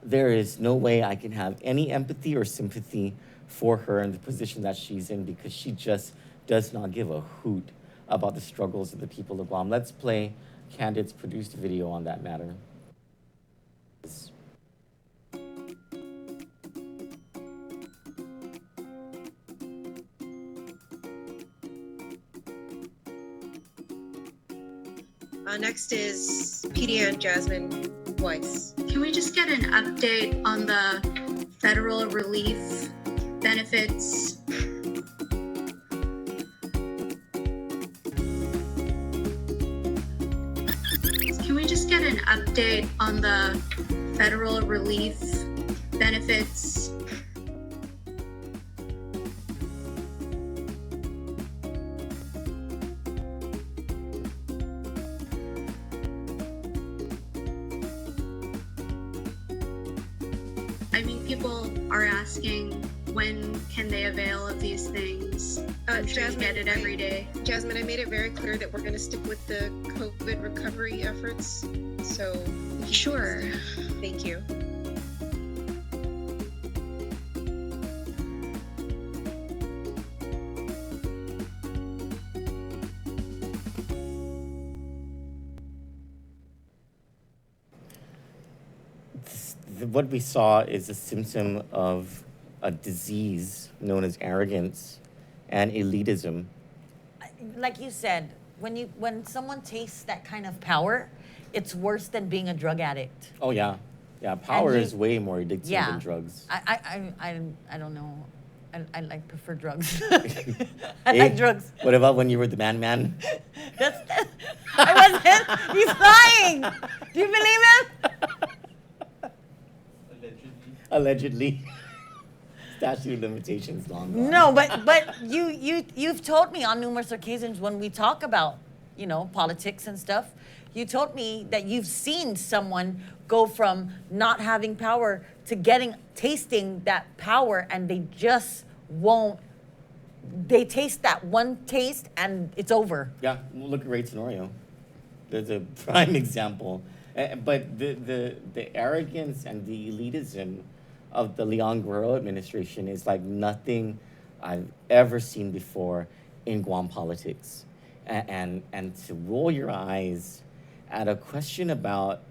there is no way I can have any empathy or sympathy for her in the position that she's in, because she just does not give a hoot about the struggles of the people of Guam. Let's play Kandit's produced video on that matter. Next is PD and Jasmine Weiss. Can we just get an update on the federal relief benefits? Can we just get an update on the federal relief benefits? I mean, people are asking, when can they avail of these things? Jasmine, get it every day. Jasmine, I made it very clear that we're going to stick with the COVID recovery efforts. So, sure. Thank you. what we saw is a symptom of a disease known as arrogance and elitism. Like you said, when someone tastes that kind of power, it's worse than being a drug addict. Oh yeah, yeah. Power is way more addictive than drugs. I don't know. I prefer drugs. I Hey, like drugs. What about when you were the man? I wasn't. He's lying. Do you believe him? Allegedly. Statute of limitations long gone. No, but you've told me on numerous occasions when we talk about, politics and stuff, you told me that you've seen someone go from not having power to tasting that power, and they just won't. They taste that one taste and it's over. Yeah, well, look at Ray Tenorio. There's a prime example. But the arrogance and the elitism of the Leon Guerrero administration is like nothing I've ever seen before in Guam politics. And to roll your eyes at a question about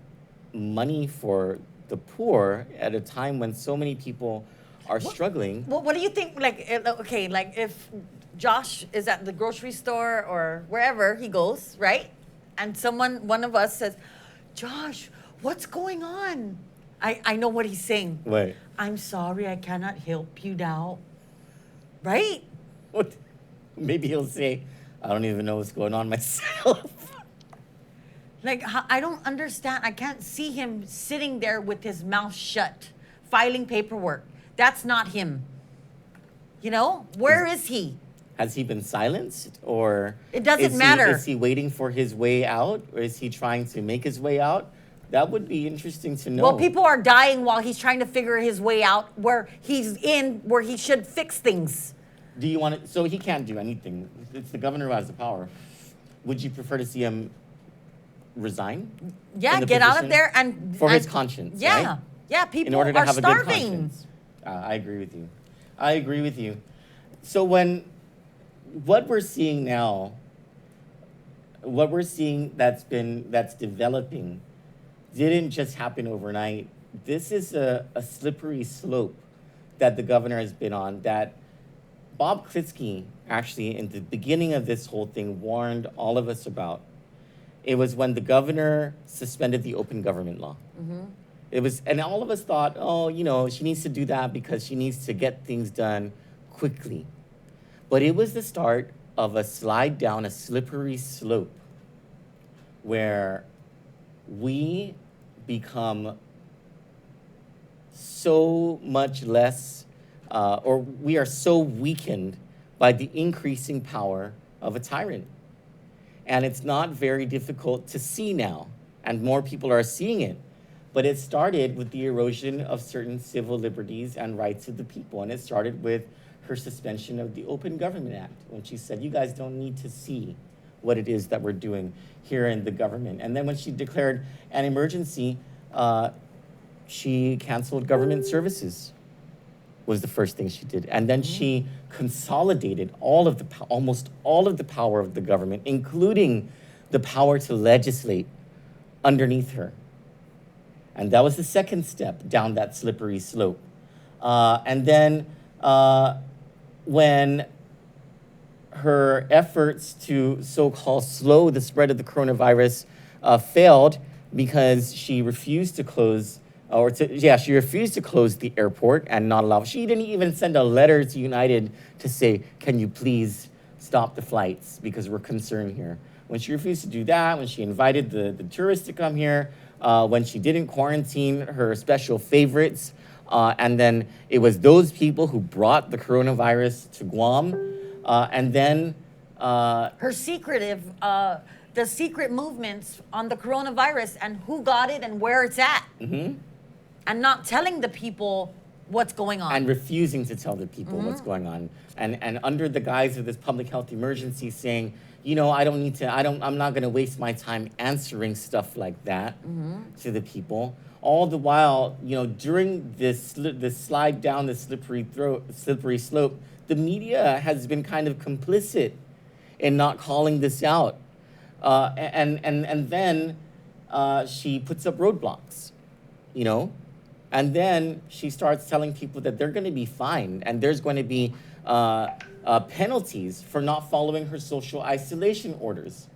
money for the poor at a time when so many people are struggling. Well, what do you think? Like if Josh is at the grocery store or wherever he goes, right? And one of us says, "Josh, what's going on?" I know what he's saying. What? I'm sorry, I cannot help you now. Right? What? Maybe he'll say, I don't even know what's going on myself. Like, I don't understand. I can't see him sitting there with his mouth shut, filing paperwork. That's not him. Where is he? Has he been silenced? Or it doesn't matter. Is he waiting for his way out? Or is he trying to make his way out? That would be interesting to know. Well, people are dying while he's trying to figure his way out where he should fix things. Do you want to? So he can't do anything. It's the governor who has the power. Would you prefer to see him resign? Yeah, get out of there and for his conscience. Yeah, right? Yeah. People in order to are have starving. A good conscience. I agree with you. So what we're seeing now, that's developing, didn't just happen overnight. This is a slippery slope that the governor has been on, that Bob Klitsky actually in the beginning of this whole thing warned all of us about. It was when the governor suspended the open government law. Mm-hmm. And all of us thought, she needs to do that because she needs to get things done quickly. But it was the start of a slide down a slippery slope where we become so much less, or we are so weakened by the increasing power of a tyrant. And it's not very difficult to see now, and more people are seeing it. But it started with the erosion of certain civil liberties and rights of the people. And it started with her suspension of the Open Government Act, when she said, you guys don't need to see what it is that we're doing here in the government. And then when she declared an emergency, she canceled government services, was the first thing she did. And then she consolidated almost all of the power of the government, including the power to legislate, underneath her. And that was the second step down that slippery slope. And then when her efforts to so-called slow the spread of the coronavirus failed, because she refused to close she refused to close the airport and not allow. She didn't even send a letter to United to say, can you please stop the flights because we're concerned here. When she refused to do that, when she invited the tourists to come here, when she didn't quarantine her special favorites, and then it was those people who brought the coronavirus to Guam, and then her secretive, the secret movements on the coronavirus and who got it and where it's at. Mm-hmm. And not telling the people what's going on. And refusing to tell the people what's going on. And under the guise of this public health emergency saying, I'm not gonna waste my time answering stuff like that to the people. All the while, during this slide down the slippery slope, the media has been kind of complicit in not calling this out. And then she puts up roadblocks, And then she starts telling people that they're going to be fined and there's going to be penalties for not following her social isolation orders.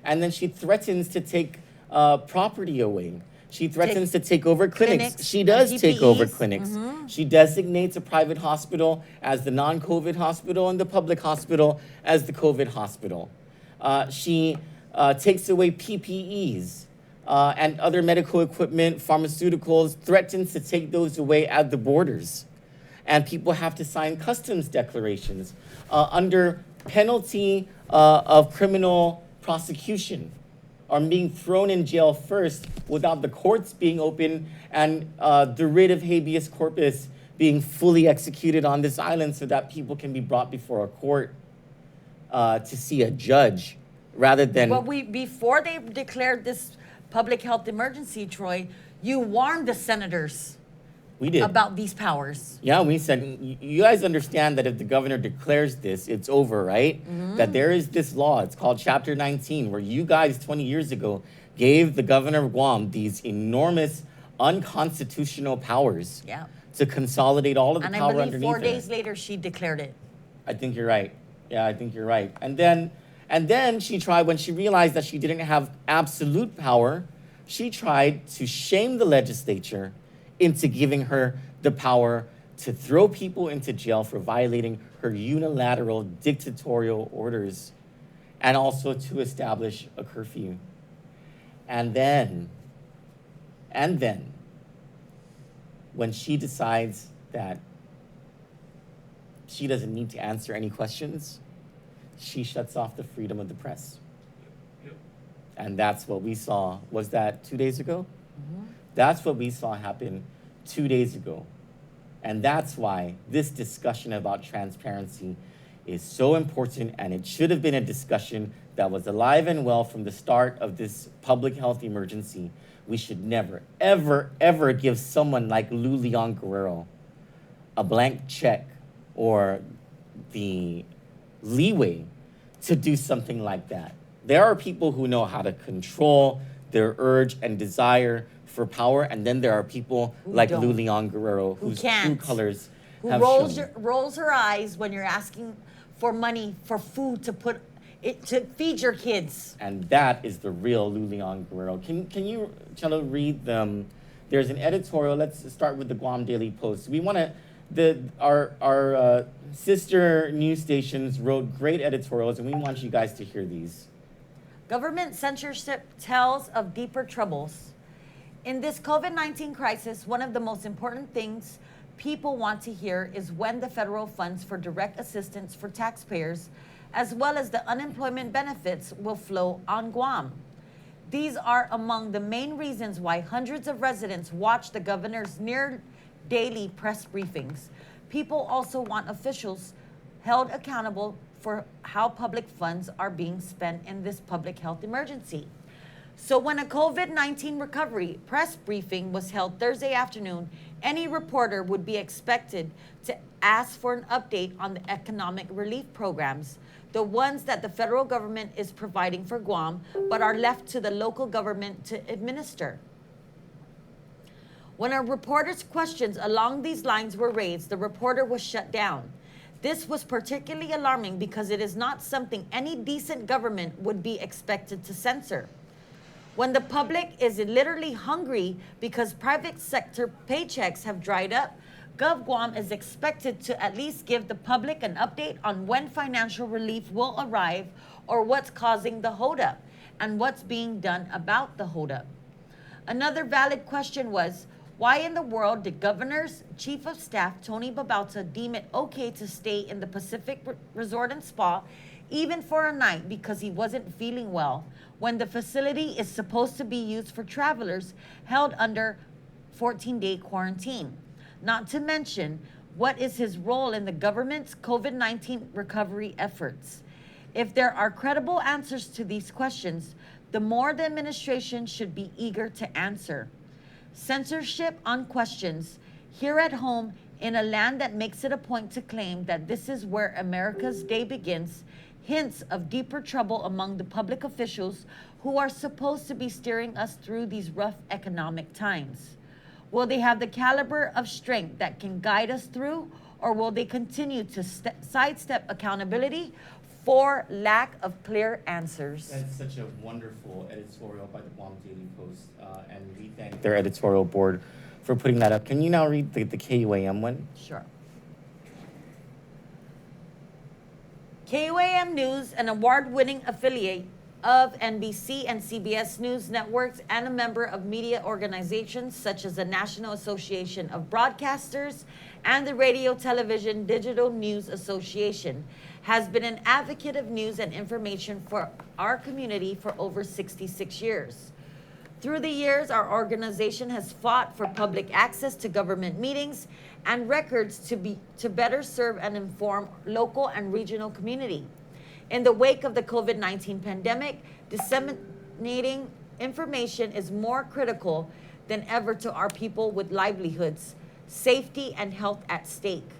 And then she threatens to take property away. She threatens to take over clinics. She does take over clinics. Mm-hmm. She designates a private hospital as the non-COVID hospital and the public hospital as the COVID hospital. She takes away PPEs and other medical equipment, pharmaceuticals, threatens to take those away at the borders. And people have to sign customs declarations under penalty of criminal prosecution, or being thrown in jail first without the courts being open and the writ of habeas corpus being fully executed on this island so that people can be brought before a court to see a judge rather than... But before they declared this public health emergency, Troy, you warned the senators We did. about these powers. Yeah, we said, you guys understand that if the governor declares this, it's over, right? Mm-hmm. That there is this law, it's called Chapter 19, where you guys 20 years ago gave the governor of Guam these enormous unconstitutional powers to consolidate all of the power underneath And I believe 4 her. days later, she declared it. I think you're right. Yeah, I think you're right. And then she tried, when she realized that she didn't have absolute power, she tried to shame the legislature into giving her the power to throw people into jail for violating her unilateral dictatorial orders and also to establish a curfew. And then, when she decides that she doesn't need to answer any questions, she shuts off the freedom of the press. And that's what we saw. Was that 2 days ago? Mm-hmm. That's what we saw happen 2 days ago. And that's why this discussion about transparency is so important, and it should have been a discussion that was alive and well from the start of this public health emergency. We should never, ever, ever give someone like Lou Leon Guerrero a blank check or the leeway to do something like that. There are people who know how to control their urge and desire for power, and then there are people like Lou Leon Guerrero whose true colors have shown. rolls her eyes when you're asking for money for food to put it to feed your kids. And that is the real Lou Leon Guerrero. Can you, Cello, read them? There's an editorial. Let's start with the Guam Daily Post. We want to, our sister news stations wrote great editorials, and we want you guys to hear these. Government censorship tells of deeper troubles. In this COVID-19 crisis, one of the most important things people want to hear is when the federal funds for direct assistance for taxpayers, as well as the unemployment benefits, will flow on Guam. These are among the main reasons why hundreds of residents watch the governor's near daily press briefings. People also want officials held accountable for how public funds are being spent in this public health emergency. So when a COVID-19 recovery press briefing was held Thursday afternoon, any reporter would be expected to ask for an update on the economic relief programs, the ones that the federal government is providing for Guam, but are left to the local government to administer. When a reporter's questions along these lines were raised, the reporter was shut down. This was particularly alarming because it is not something any decent government would be expected to censor. When the public is literally hungry because private sector paychecks have dried up, GovGuam is expected to at least give the public an update on when financial relief will arrive or what's causing the holdup and what's being done about the holdup. Another valid question was, why in the world did Governor's Chief of Staff, Tony Babauta, deem it okay to stay in the Pacific Resort and Spa even for a night because he wasn't feeling well, when the facility is supposed to be used for travelers held under 14-day quarantine? Not to mention, what is his role in the government's COVID-19 recovery efforts? If there are credible answers to these questions, the more the administration should be eager to answer. Censorship on questions here at home in a land that makes it a point to claim that this is where America's day begins, hints of deeper trouble among the public officials who are supposed to be steering us through these rough economic times. Will they have the caliber of strength that can guide us through, or will they continue to sidestep accountability for lack of clear answers? That's such a wonderful editorial by the Guam Daily Post, and we thank their editorial board for putting that up. Can you now read the KUAM one? Sure. KUAM News, an award-winning affiliate of NBC and CBS News networks and a member of media organizations such as the National Association of Broadcasters and the Radio Television Digital News Association, has been an advocate of news and information for our community for over 66 years. Through the years, our organization has fought for public access to government meetings and records to better serve and inform local and regional community. In the wake of the COVID-19 pandemic, disseminating information is more critical than ever to our people with livelihoods, safety, and health at stake.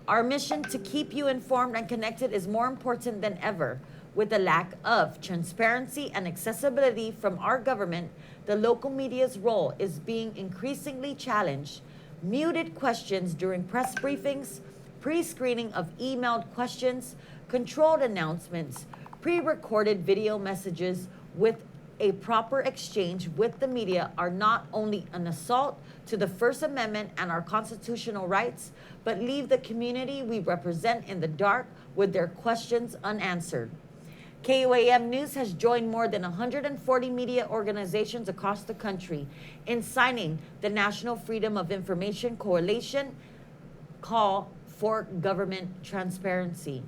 Our mission to keep you informed and connected is more important than ever. With the lack of transparency and accessibility from our government, the local media's role is being increasingly challenged. Muted questions during press briefings, pre-screening of emailed questions, controlled announcements, pre-recorded video messages with a proper exchange with the media are not only an assault to the First Amendment and our constitutional rights, but leave the community we represent in the dark with their questions unanswered. KUAM News has joined more than 140 media organizations across the country in signing the National Freedom of Information Coalition call for government transparency.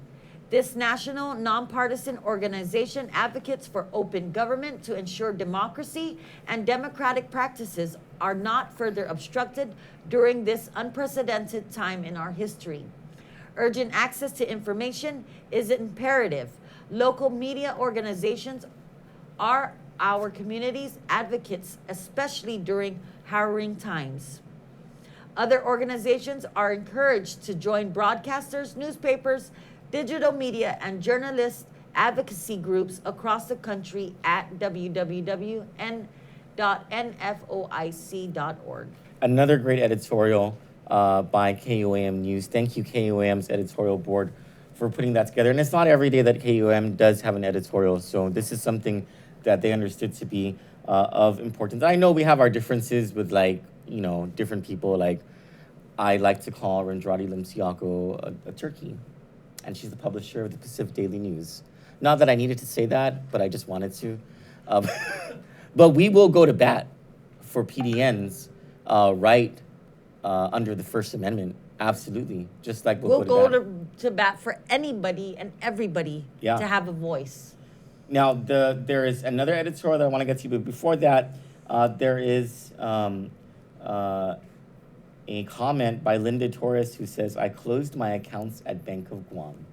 This national nonpartisan organization advocates for open government to ensure democracy and democratic practices are not further obstructed during this unprecedented time in our history. Urgent access to information is imperative. Local media organizations are our community's advocates, especially during harrowing times. Other organizations are encouraged to join broadcasters, newspapers, digital media, and journalist advocacy groups across the country at www.nfoic.org. Another great editorial by KUAM News. Thank you, KUAM's editorial board, for putting that together. And it's not every day that KUAM does have an editorial, so this is something that they understood to be of importance. I know we have our differences with, like, you know, different people. Like, I like to call Rendrati Limsiako a turkey, and she's the publisher of the Pacific Daily News. Not that I needed to say that, but I just wanted to. But we will go to bat for PDNs right under the First Amendment. Absolutely. Just like we'll go to bat for anybody and everybody to have a voice. Now, there is another editorial that I want to get to, but before that, there is a comment by Linda Torres who says, "I closed my accounts at Bank of Guam."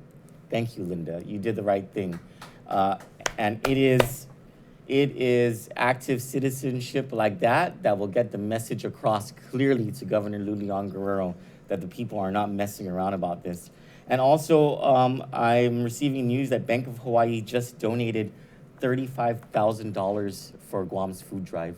Thank you, Linda. You did the right thing. And it is active citizenship like that that will get the message across clearly to Governor Lulian Guerrero that the people are not messing around about this. And also, I'm receiving news that Bank of Hawaii just donated $35,000 for Guam's food drive.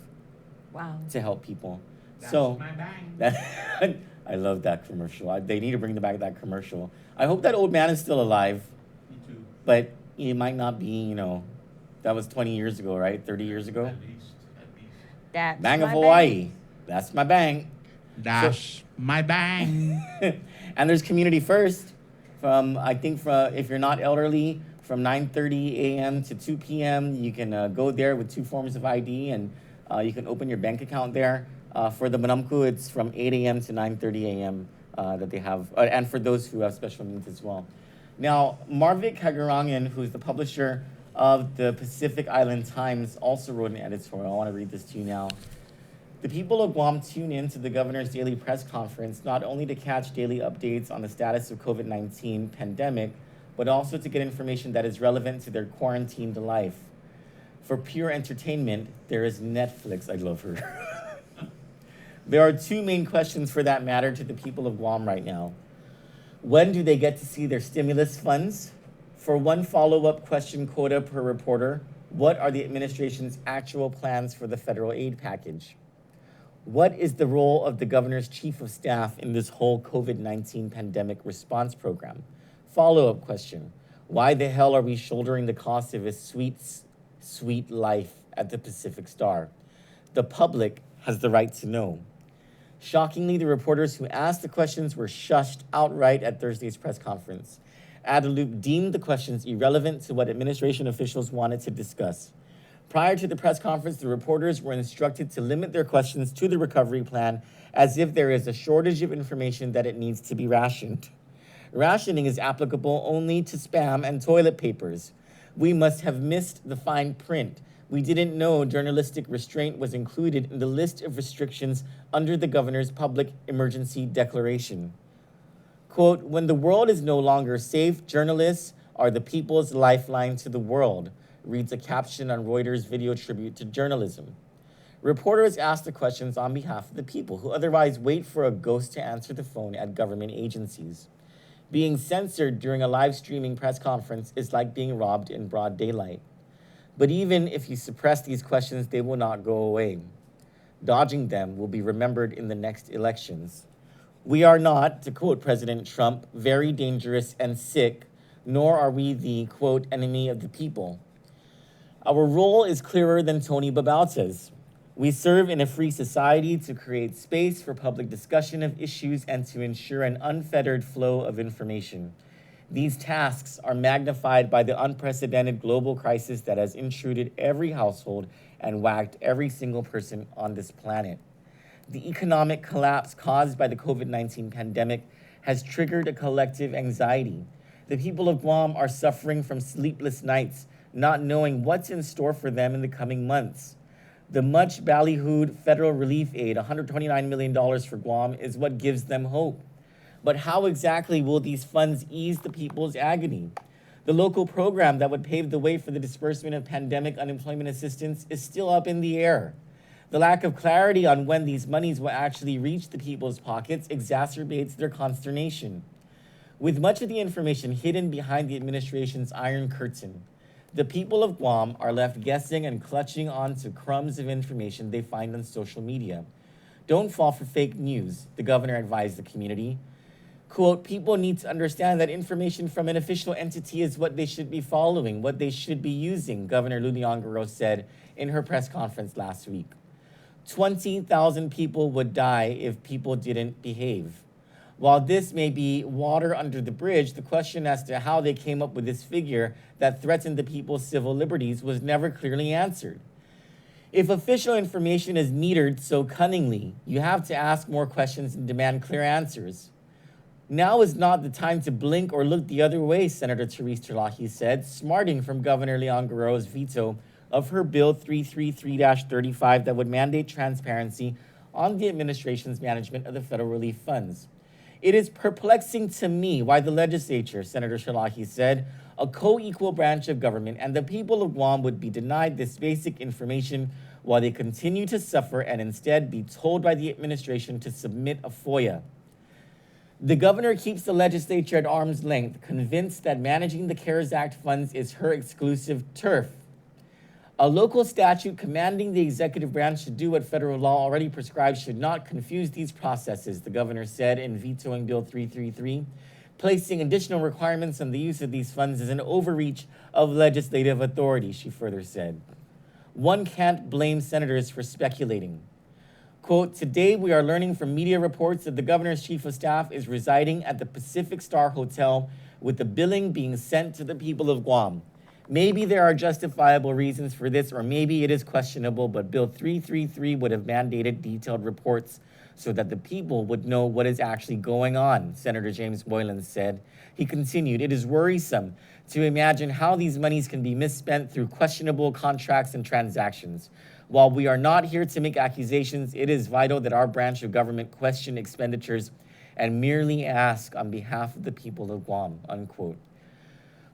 Wow. To help people. That's so my bang. I love that commercial. They need to bring back that commercial. I hope that old man is still alive. Me too. But he might not be, you know, that was 20 years ago, right? 30 years ago? At least. That's Bang of my Hawaii. bang. That's my bang. That's my bang. And there's Community First from, I think, if you're not elderly, from 9:30 a.m. to 2 p.m. You can go there with 2 forms of ID, and you can open your bank account there. For the Manamku, it's from 8 a.m. to 9:30 a.m. That they have, and for those who have special needs as well. Now, Marvik Hagarayan, who's the publisher of the Pacific Island Times, also wrote an editorial. I want to read this to you now. The people of Guam tune in to the governor's daily press conference, not only to catch daily updates on the status of COVID-19 pandemic, but also to get information that is relevant to their quarantined life. For pure entertainment, there is Netflix. I love her. There are 2 main questions for that matter to the people of Guam right now. When do they get to see their stimulus funds? For 1 follow-up question quota per reporter, what are the administration's actual plans for the federal aid package? What is the role of the governor's chief of staff in this whole COVID-19 pandemic response program? Follow-up question. Why the hell are we shouldering the cost of his sweet life at the Pacific Star? The public has the right to know. Shockingly, the reporters who asked the questions were shushed outright at Thursday's press conference. Adelup deemed the questions irrelevant to what administration officials wanted to discuss. Prior to the press conference, the reporters were instructed to limit their questions to the recovery plan as if there is a shortage of information that it needs to be rationed. Rationing is applicable only to spam and toilet papers. We must have missed the fine print. We didn't know journalistic restraint was included in the list of restrictions under the governor's public emergency declaration. Quote, when the world is no longer safe, journalists are the people's lifeline to the world, reads a caption on Reuters' video tribute to journalism. Reporters ask the questions on behalf of the people who otherwise wait for a ghost to answer the phone at government agencies. Being censored during a live streaming press conference is like being robbed in broad daylight. But even if you suppress these questions, they will not go away. Dodging them will be remembered in the next elections. We are not, to quote President Trump, very dangerous and sick, nor are we the, quote, enemy of the people. Our role is clearer than Tony Babauta's. We serve in a free society to create space for public discussion of issues and to ensure an unfettered flow of information. These tasks are magnified by the unprecedented global crisis that has intruded every household and whacked every single person on this planet. The economic collapse caused by the COVID-19 pandemic has triggered a collective anxiety. The people of Guam are suffering from sleepless nights, not knowing what's in store for them in the coming months. The much ballyhooed federal relief aid, $129 million for Guam, is what gives them hope. But how exactly will these funds ease the people's agony? The local program that would pave the way for the disbursement of pandemic unemployment assistance is still up in the air. The lack of clarity on when these monies will actually reach the people's pockets exacerbates their consternation. With much of the information hidden behind the administration's iron curtain, the people of Guam are left guessing and clutching onto crumbs of information they find on social media. Don't fall for fake news, the governor advised the community. Quote, people need to understand that information from an official entity is what they should be following, what they should be using, Governor Lulian Guerrero said in her press conference last week. 20,000 people would die if people didn't behave. While this may be water under the bridge, the question as to how they came up with this figure that threatened the people's civil liberties was never clearly answered. If official information is metered so cunningly, you have to ask more questions and demand clear answers. Now is not the time to blink or look the other way, Senator Therese Terlahi said, smarting from Governor Leon Guerrero's veto of her Bill 333-35 that would mandate transparency on the administration's management of the federal relief funds. It is perplexing to me why the legislature, Senator Terlahi said, a co-equal branch of government, and the people of Guam would be denied this basic information while they continue to suffer and instead be told by the administration to submit a FOIA. The governor keeps the legislature at arm's length, convinced that managing the CARES Act funds is her exclusive turf. A local statute commanding the executive branch to do what federal law already prescribes should not confuse these processes, the governor said in vetoing Bill 333. Placing additional requirements on the use of these funds is an overreach of legislative authority, she further said. One can't blame senators for speculating. Quote, today we are learning from media reports that the governor's chief of staff is residing at the Pacific Star Hotel with the billing being sent to the people of Guam. Maybe there are justifiable reasons for this, or maybe it is questionable, but Bill 333 would have mandated detailed reports so that the people would know what is actually going on, Senator James Boylan said. He continued, it is worrisome to imagine how these monies can be misspent through questionable contracts and transactions. While we are not here to make accusations, it is vital that our branch of government question expenditures and merely ask on behalf of the people of Guam, unquote.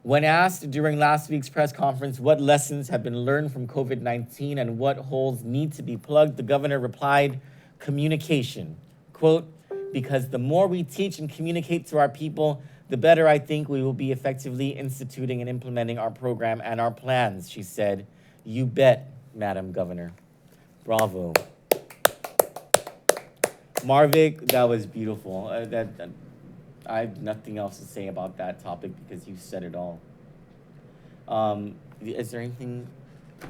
When asked during last week's press conference what lessons have been learned from COVID-19 and what holes need to be plugged, the governor replied, communication. Quote, because the more we teach and communicate to our people, the better I think we will be effectively instituting and implementing our program and our plans, she said. You bet, Madam Governor. Bravo. Marvick, that was beautiful. I have nothing else to say about that topic because you said it all. Is there anything?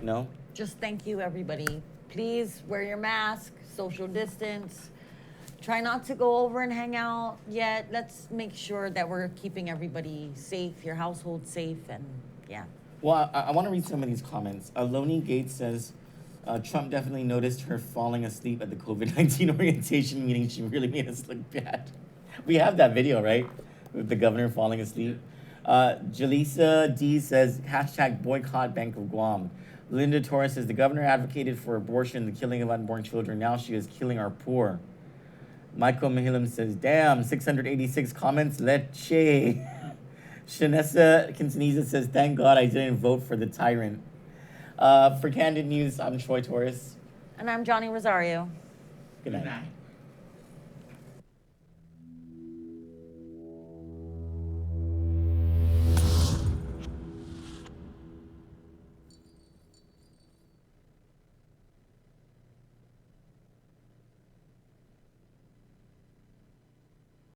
No? Just thank you, everybody. Please wear your mask, social distance. Try not to go over and hang out yet. Let's make sure that we're keeping everybody safe, your household safe, and yeah. Well, I want to read some of these comments. Aloni Gates says, Trump definitely noticed her falling asleep at the COVID-19 orientation meeting. She really made us look bad. We have that video, right? With the governor falling asleep. Jaleesa D says, hashtag boycott Bank of Guam. Linda Torres says, the governor advocated for abortion, the killing of unborn children. Now she is killing our poor. Michael Mahilam says, damn, 686 comments, leche. Shanessa Quintanilla says, thank God I didn't vote for the tyrant. For Candid News, I'm Troy Torres. And I'm Johnny Rosario. Good night.